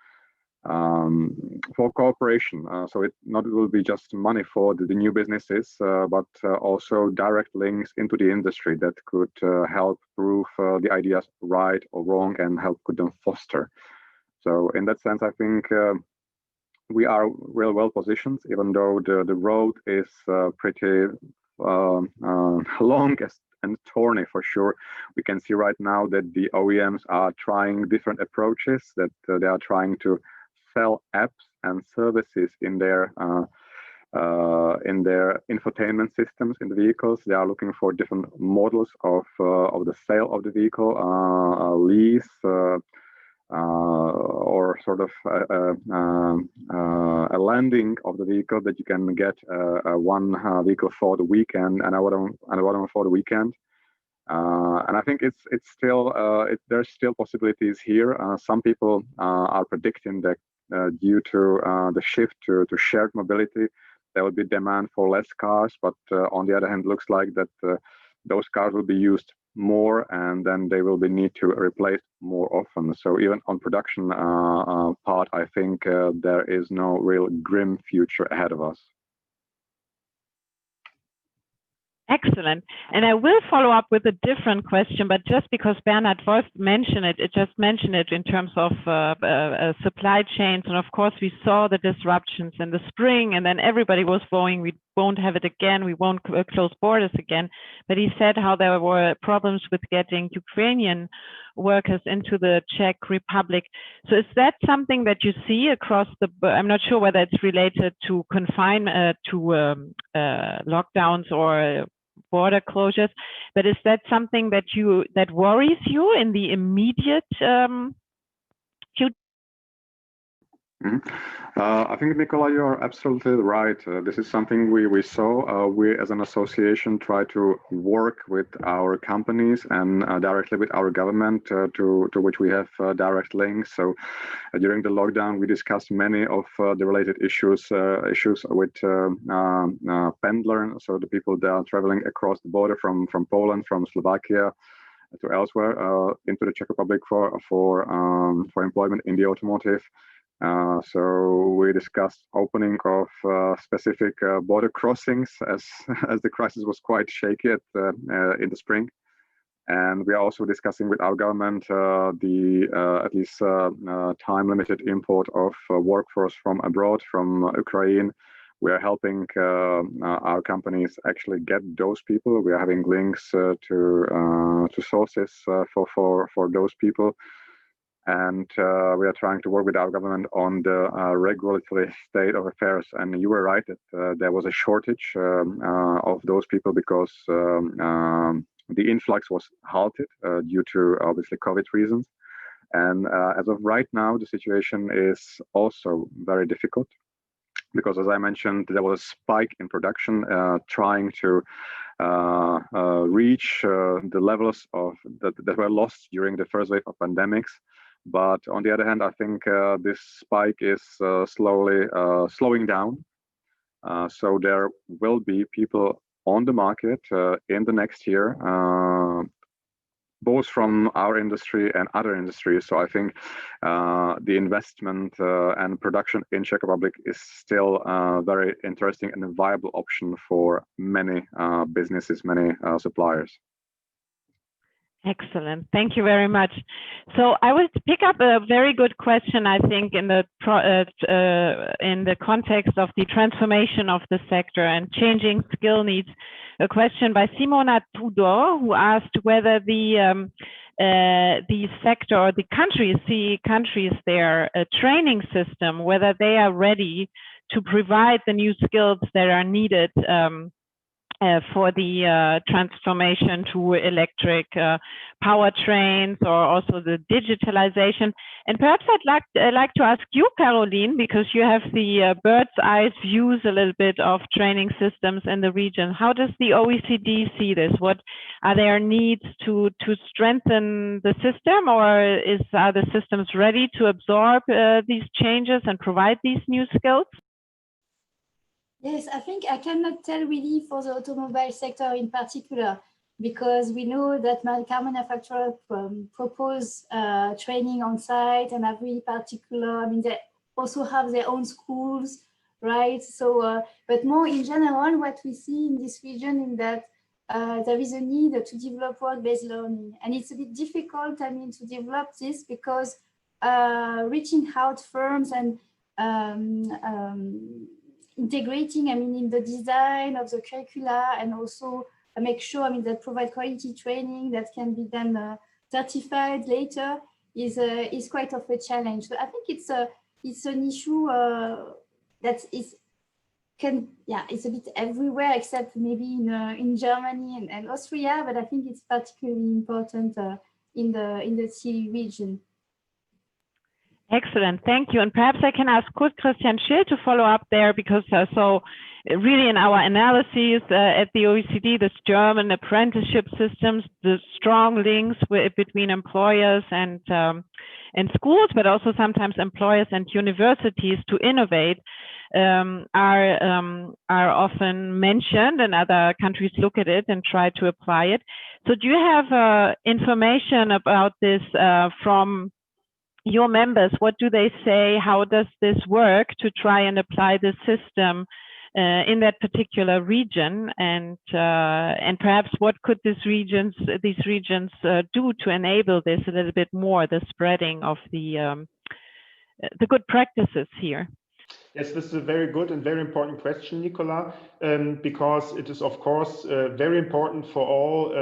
cooperation. So it not will be just money for the new businesses, but also direct links into the industry that could help prove the ideas right or wrong and help could them foster. So in that sense, I think we are real well positioned, even though the road is pretty long and thorny for sure. We can see right now that the OEMs are trying different approaches, that they are trying to sell apps and services in their infotainment systems in the vehicles. They are looking for different models of the sale of the vehicle, lease, or sort of a landing of the vehicle, that you can get one vehicle for the weekend and another one for the weekend. And I think it's still there's still possibilities here. Some people are predicting that due to the shift to shared mobility, there will be demand for less cars. But on the other hand, looks like that those cars will be used more, and then they will be need to replace more often. So even on production part, I think there is no real grim future ahead of us. Excellent. And I will follow up with a different question, but just because Bernhard first mentioned it, in terms of supply chains. And of course, we saw the disruptions in the spring, and then everybody was going, we won't have it again, we won't close borders again. But he said how there were problems with getting Ukrainian workers into the Czech Republic. So is that something that you see across the, I'm not sure whether it's related to lockdowns or border closures, but is that something that worries you in the immediate future? I think, Nicola, you're absolutely right. This is something we saw. We as an association try to work with our companies and directly with our government, to which we have direct links. So during the lockdown, we discussed many of the related issues with pendler, so the people that are traveling across the border from Poland, from Slovakia to elsewhere into the Czech Republic for employment in the automotive. So we discussed opening of specific border crossings as the crisis was quite shaky in the spring, and we are also discussing with our government the at least time limited import of workforce from abroad, from Ukraine. We are helping our companies actually get those people. We are having links to sources for those people. And we are trying to work with our government on the regulatory state of affairs. And you were right that there was a shortage of those people because the influx was halted due to obviously COVID reasons. And as of right now, the situation is also very difficult because, as I mentioned, there was a spike in production trying to reach the levels of that were lost during the first wave of pandemics. But on the other hand, I think this spike is slowly slowing down. So there will be people on the market in the next year. both from our industry and other industries. So I think the investment and production in Czech Republic is still a very interesting and a viable option for many businesses, many suppliers. Excellent. Thank you very much. So I would pick up a very good question, I think, in the context of the transformation of the sector and changing skill needs. A question by Simona Tudor, who asked whether the sector or the countries, their training system, whether they are ready to provide the new skills that are needed for the transformation to electric powertrains, or also the digitalization. And perhaps I'd like to ask you, Caroline, because you have the bird's eye views a little bit of training systems in the region. How does the OECD see this? What are their needs to strengthen the system, or are the systems ready to absorb these changes and provide these new skills? Yes, I think I cannot tell really for the automobile sector in particular, because we know that car manufacturers propose training on site and are really particular. I mean, they also have their own schools, right? So, but more in general, what we see in this region is that there is a need to develop work-based learning. And it's a bit difficult, I mean, to develop this because reaching out firms and integrating, I mean, in the design of the curricula, and also make sure, I mean, that provide quality training that can be then certified later is quite of a challenge. So I think it's an issue that it's a bit everywhere except maybe in Germany and Austria, but I think it's particularly important in the CE region. Excellent, thank you. And perhaps I can ask Kurt Christian Schill to follow up there, because so really in our analyses at the OECD, this German apprenticeship systems, the strong links between employers and schools, but also sometimes employers and universities to innovate are often mentioned, and other countries look at it and try to apply it. So do you have information about this from your members? What do they say? How does this work to try and apply the system in that particular region? And perhaps what could these regions do to enable this a little bit more, the spreading of the good practices here? Yes, this is a very good and very important question, Nicola, because it is, of course, very important for all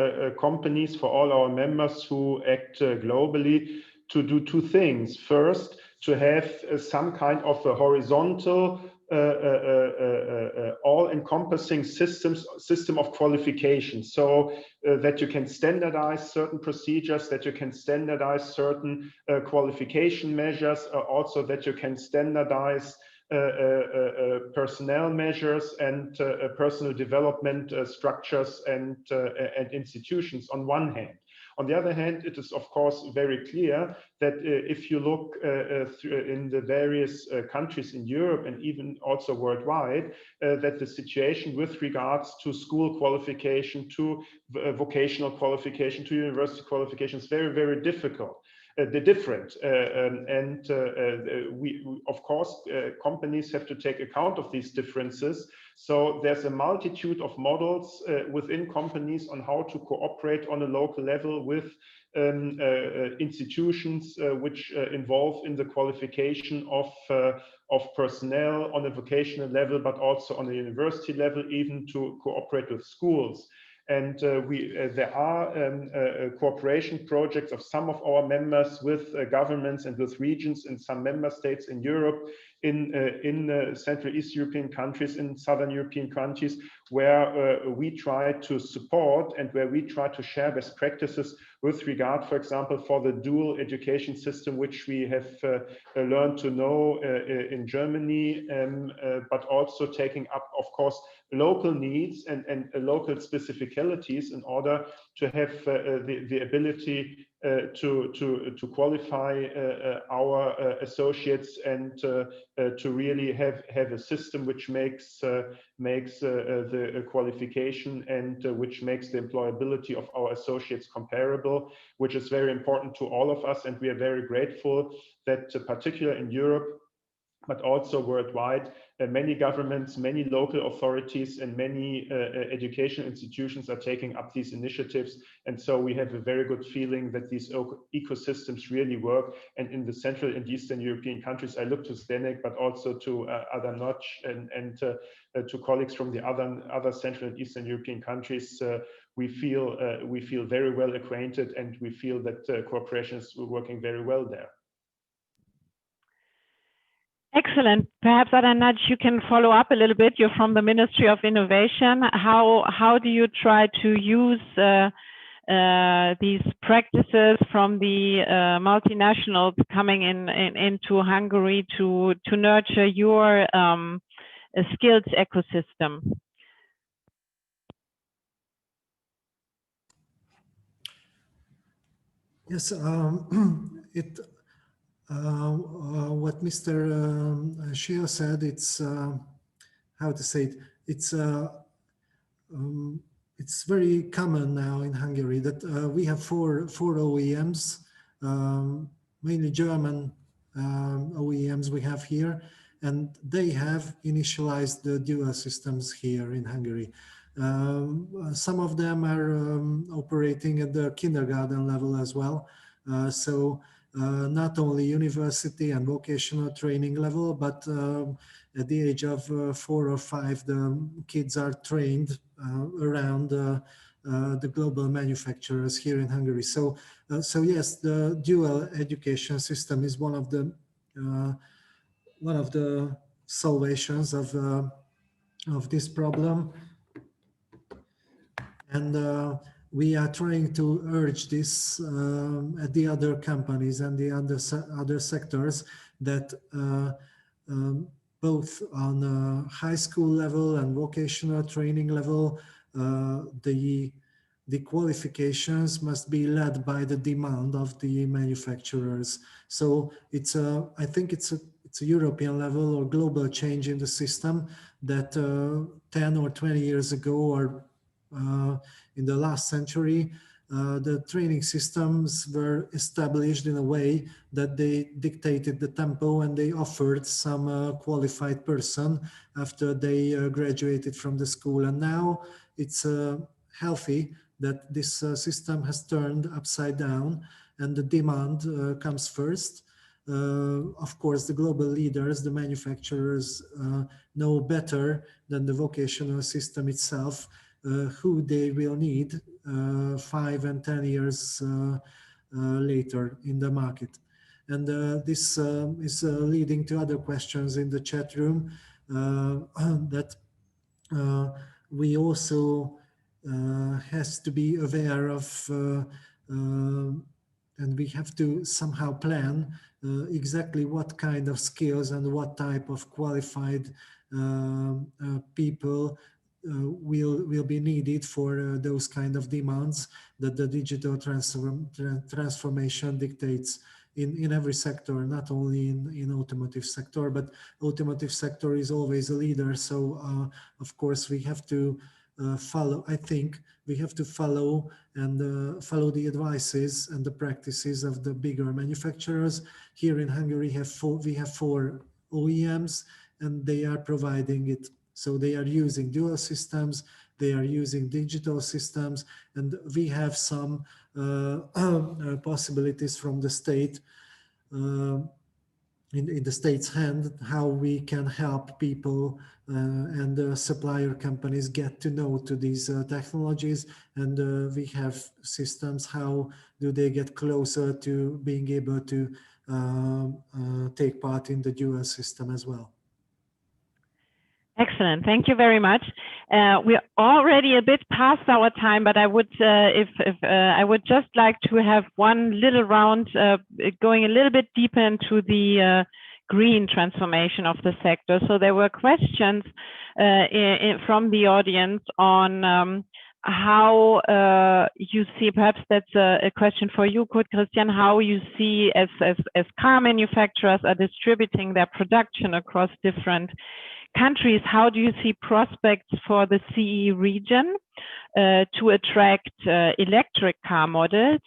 companies, for all our members who act globally, to do two things. First, to have some kind of a horizontal, all-encompassing system of qualification, so that you can standardize certain procedures, that you can standardize certain qualification measures, also that you can standardize personnel measures and personal development structures and institutions on one hand. On the other hand, it is of course very clear that if you look in the various countries in Europe and even also worldwide, that the situation with regards to school qualification, to vocational qualification, to university qualification is very, very difficult. Different, we of course companies have to take account of these differences. So there's a multitude of models within companies on how to cooperate on a local level with institutions which involve in the qualification of personnel on a vocational level, but also on a university level, even to cooperate with schools. And there are cooperation projects of some of our members with governments and with regions in some member states in Europe, in Central East European countries, in Southern European countries, where we try to support and where we try to share best practices with regard, for example, for the dual education system, which we have learned to know in Germany, but also taking up, of course, local needs and local specificalities in order to have the ability to qualify our associates and to really have a system which makes the qualification and which makes the employability of our associates comparable, which is very important to all of us. And we are very grateful that particularly in Europe, but also worldwide, many governments, many local authorities, and many educational institutions are taking up these initiatives. And so we have a very good feeling that these ecosystems really work. And in the Central and Eastern European countries, I look to Zdenek, but also to other Nagy and to colleagues from the other Central and Eastern European countries. We feel very well acquainted, and we feel that cooperation is working very well there. Excellent. Perhaps, Nagy, you can follow up a little bit. You're from the Ministry of Innovation. How do you try to use these practices from the multinationals coming into Hungary to nurture your skills ecosystem? Yes, what Mr. Shea said, it's how to say it, it's very common now in Hungary that we have four OEMs, mainly German OEMs we have here, and they have initialized the dual systems here in Hungary. Some of them are operating at the kindergarten level as well. Not only university and vocational training level, but at the age of 4 or 5, the kids are trained around the global manufacturers here in Hungary. So yes, the dual education system is one of the solutions of this problem, and we are trying to urge this at the other companies and the other sectors that both on high school level and vocational training level, the qualifications must be led by the demand of the manufacturers. So I think it's a European level or global change in the system that 10 or 20 years ago or in the last century, the training systems were established in a way that they dictated the tempo and they offered some qualified person after they graduated from the school. And now it's healthy that this system has turned upside down and the demand comes first. Of course, the global leaders, the manufacturers know better than the vocational system itself who they will need 5 and 10 years later in the market. And this is leading to other questions in the chat room that we also has to be aware of and we have to somehow plan exactly what kind of skills and what type of qualified people will be needed for those kind of demands that the digital transformation dictates in every sector, not only in automotive sector, but automotive sector is always a leader. So of course we have to follow, I think we have to follow and follow the advices and the practices of the bigger manufacturers. Here in Hungary we have four OEMs and they are providing it. So they are using dual systems, they are using digital systems, and we have some possibilities from the state, in the state's hand, how we can help people and supplier companies get to know to these technologies. And we have systems, how do they get closer to being able to take part in the dual system as well. Excellent. Thank you very much. We're already a bit past our time, but I would, I would just like to have one little round going a little bit deeper into the green transformation of the sector. So there were questions from the audience on how you see, perhaps that's a question for you, Kurt Christian, how you see as car manufacturers are distributing their production across different countries, how do you see prospects for the CE region to attract electric car models?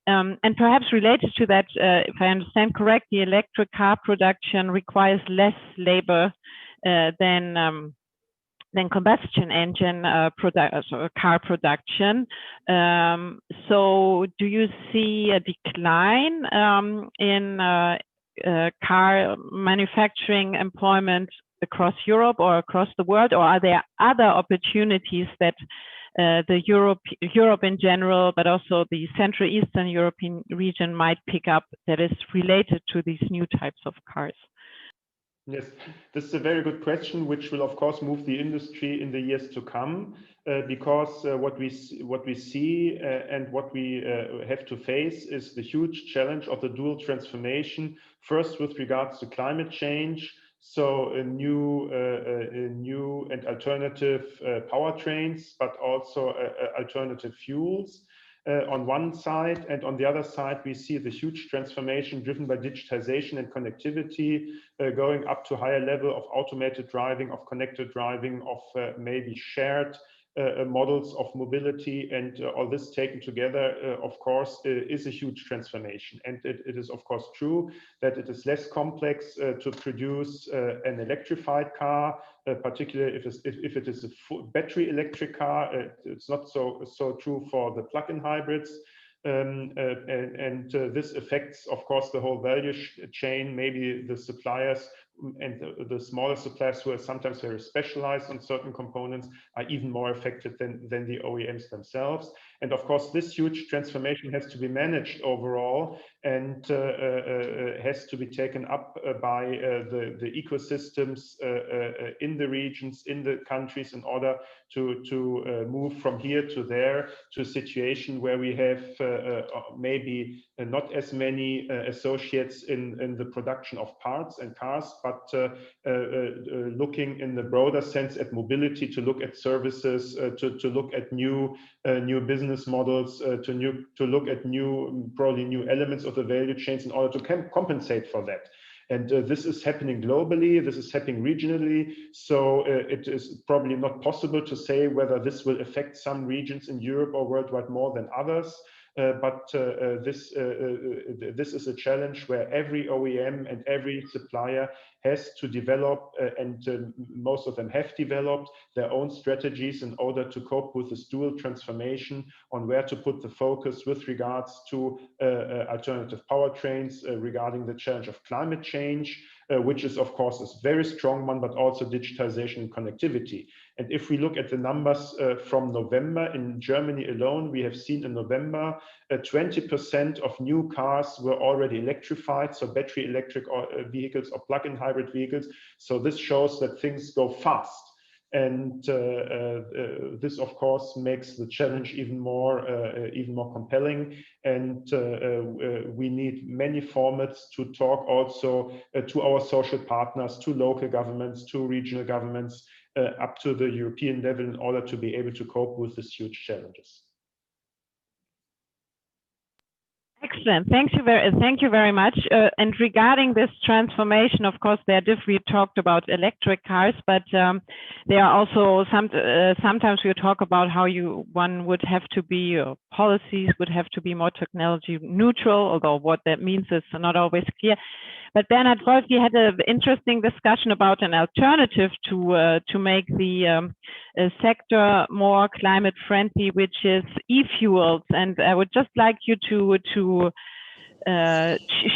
And perhaps related to that, if I understand correctly, electric car production requires less labor than combustion engine car production. So do you see a decline in car manufacturing employment across Europe or across the world, or are there other opportunities that the Europe in general, but also the Central Eastern European region might pick up that is related to these new types of cars? Yes, this is a very good question, which will of course move the industry in the years to come, because what we see and what we have to face is the huge challenge of the dual transformation. First, with regards to climate change, so new and alternative powertrains, but also alternative fuels. On one side, and on the other side, we see the huge transformation driven by digitization and connectivity, going up to higher level of automated driving, of connected driving, of maybe shared models of mobility, and all this taken together, of course, is a huge transformation. And it is, of course, true that it is less complex to produce an electrified car, particularly if it is a full battery electric car. It's not so true for the plug-in hybrids. This affects, of course, the whole value chain. Maybe the suppliers and the smaller suppliers who are sometimes very specialized on certain components are even more affected than the OEMs themselves. And of course, this huge transformation has to be managed overall and has to be taken up by the ecosystems in the regions, in the countries, in order to move from here to there to a situation where we have maybe not as many associates in the production of parts and cars, but looking in the broader sense at mobility, to look at services, to look at new business models, to look at probably new elements of the value chains in order to compensate for that. And this is happening globally, this is happening regionally, so it is probably not possible to say whether this will affect some regions in Europe or worldwide more than others. But this is a challenge where every OEM and every supplier has to develop, and most of them have developed their own strategies in order to cope with this dual transformation on where to put the focus with regards to alternative powertrains, regarding the challenge of climate change, which is of course a very strong one, but also digitization and connectivity. And if we look at the numbers from November, in Germany alone, we have seen in November 20% of new cars were already electrified, so battery electric vehicles or plug-in hybrid vehicles. So this shows that things go fast. And this, of course, makes the challenge even more compelling. And we need many formats to talk also to our social partners, to local governments, to regional governments, up to the European level, in order to be able to cope with these huge challenges. Excellent. Thank you very much. And regarding this transformation, of course, we talked about electric cars, but there are also sometimes we talk about how one would have to be, policies would have to be more technology neutral, although what that means is not always clear. But Bernhard Wolfke had an interesting discussion about an alternative to make the sector more climate friendly, which is e-fuels. And I would just like you to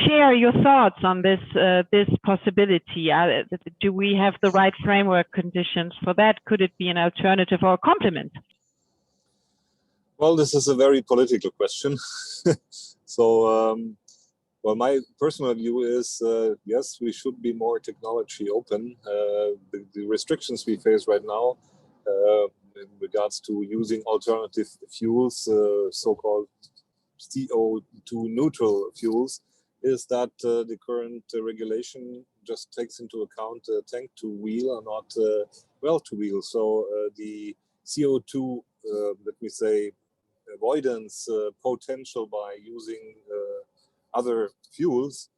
share your thoughts on this possibility. Do we have the right framework conditions for that? Could it be an alternative or a complement? Well, this is a very political question. So. Well, my personal view is, yes, we should be more technology open. The restrictions we face right now in regards to using alternative fuels, so-called CO2 neutral fuels, is that the current regulation just takes into account tank to wheel or not well to wheel. So the CO2 let me say, avoidance potential by using other fuels,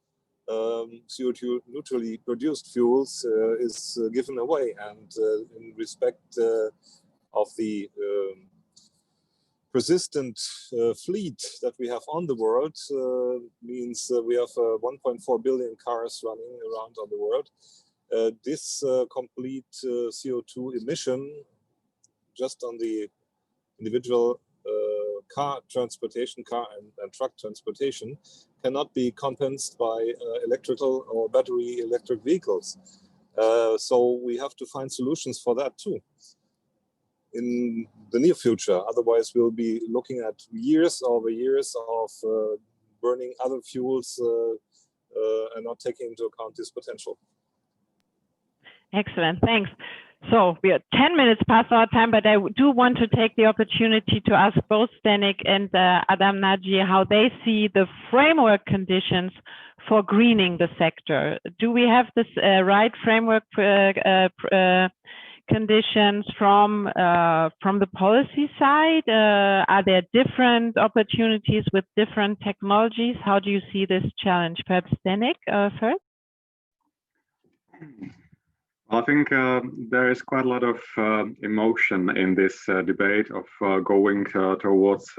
CO2 neutrally produced fuels is given away, and in respect of the persistent fleet that we have on the world, means we have 1.4 billion cars running around on the world. This complete CO2 emission just on the individual car transportation, and truck transportation, cannot be compensated by electrical or battery electric vehicles. So we have to find solutions for that too in the near future. Otherwise, we'll be looking at years over years of burning other fuels and not taking into account this potential. Excellent, thanks. So we are 10 minutes past our time, but I do want to take the opportunity to ask both Zdenek and Adam Nagy how they see the framework conditions for greening the sector. Do we have this right framework conditions from the policy side? Are there different opportunities with different technologies? How do you see this challenge? Perhaps Zdenek first? I think there is quite a lot of emotion in this debate of going towards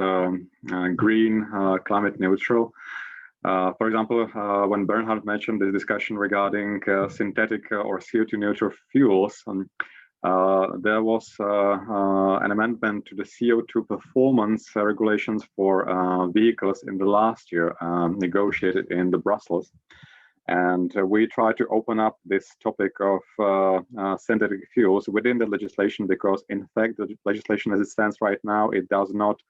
green, climate neutral. For example, when Bernhard mentioned the discussion regarding synthetic or CO2 neutral fuels, there was an amendment to the CO2 performance regulations for vehicles in the last year, negotiated in Brussels. And we try to open up this topic of synthetic fuels within the legislation, because in fact the legislation as it stands right now, it does not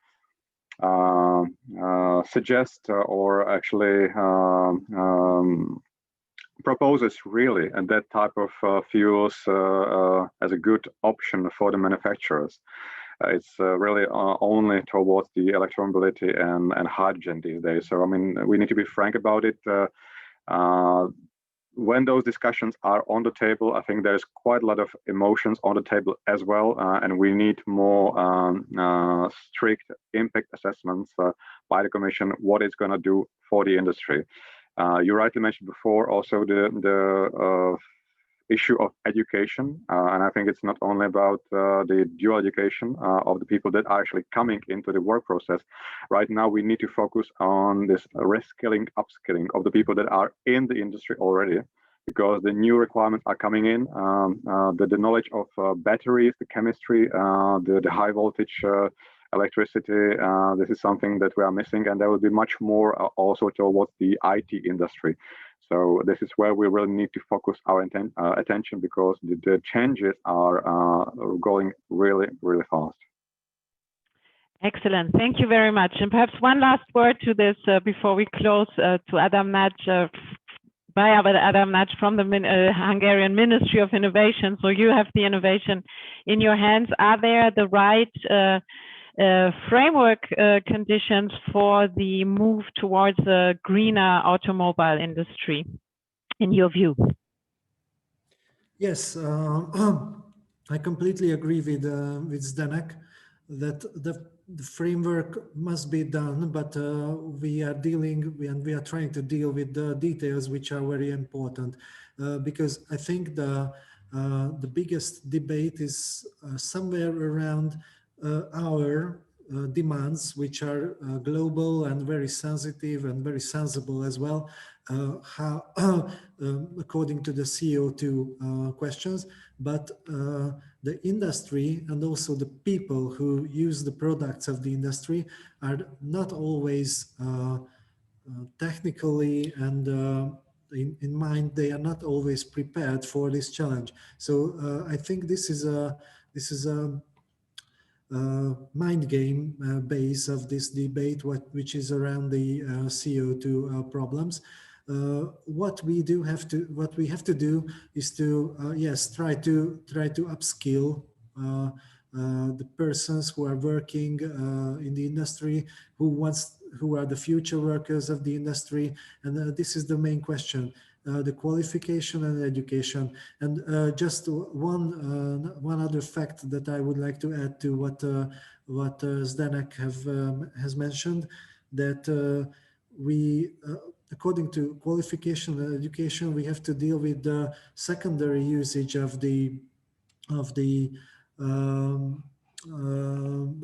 suggest or actually proposes really that type of fuels as a good option for the manufacturers. It's really only towards the electromobility and hydrogen these days. So I mean, we need to be frank about it. When those discussions are on the table, I think there's quite a lot of emotions on the table as well, and we need more strict impact assessments by the Commission, what it's going to do for the industry. You rightly mentioned before also the issue of education, and I think it's not only about the dual education of the people that are actually coming into the work process. Right now, we need to focus on this reskilling, upskilling of the people that are in the industry already, because the new requirements are coming in. The knowledge of batteries, the chemistry, the high voltage electricity, this is something that we are missing, and there will be much more also towards the IT industry. So this is where we really need to focus our attention, because the changes are going really, really fast. Excellent. Thank you very much. And perhaps one last word to this before we close, to Adam Nagy, by Adam Nagy from the Hungarian Ministry of Innovation. So you have the innovation in your hands. Are there the right framework conditions for the move towards a greener automobile industry, in your view? Yes, I completely agree with Zdenek that the framework must be done, but we are trying to deal with the details, which are very important, because I think the biggest debate is somewhere around our demands, which are global and very sensitive and very sensible as well, how according to the CO2 questions, but the industry and also the people who use the products of the industry are not always technically and in mind, they are not always prepared for this challenge. So I think this is a mind game base of this debate, which is around the CO2 problems. What we have to do is to yes, try to upskill the persons who are working in the industry, who are the future workers of the industry, and this is the main question. The qualification and education. And just one other fact that I would like to add to what what Zdenek has mentioned, that we, according to qualification and education, we have to deal with the secondary usage of the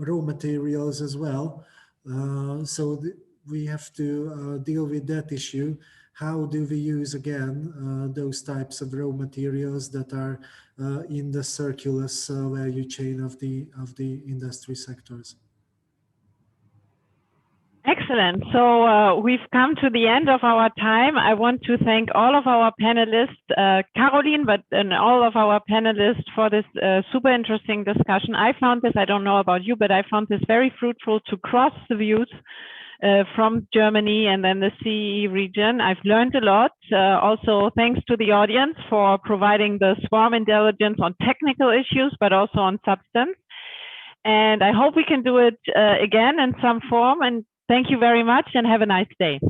raw materials as well. We have to deal with that issue. How do we use again those types of raw materials that are in the circular value chain of the industry sectors? Excellent. So we've come to the end of our time. I want to thank all of our panelists, Caroline, and all of our panelists for this super interesting discussion. I found this, I don't know about you, but I found this very fruitful to cross the views from Germany and then the CEE region. I've learned a lot. Also, thanks to the audience for providing the swarm intelligence on technical issues, but also on substance. And I hope we can do it again in some form. And thank you very much and have a nice day.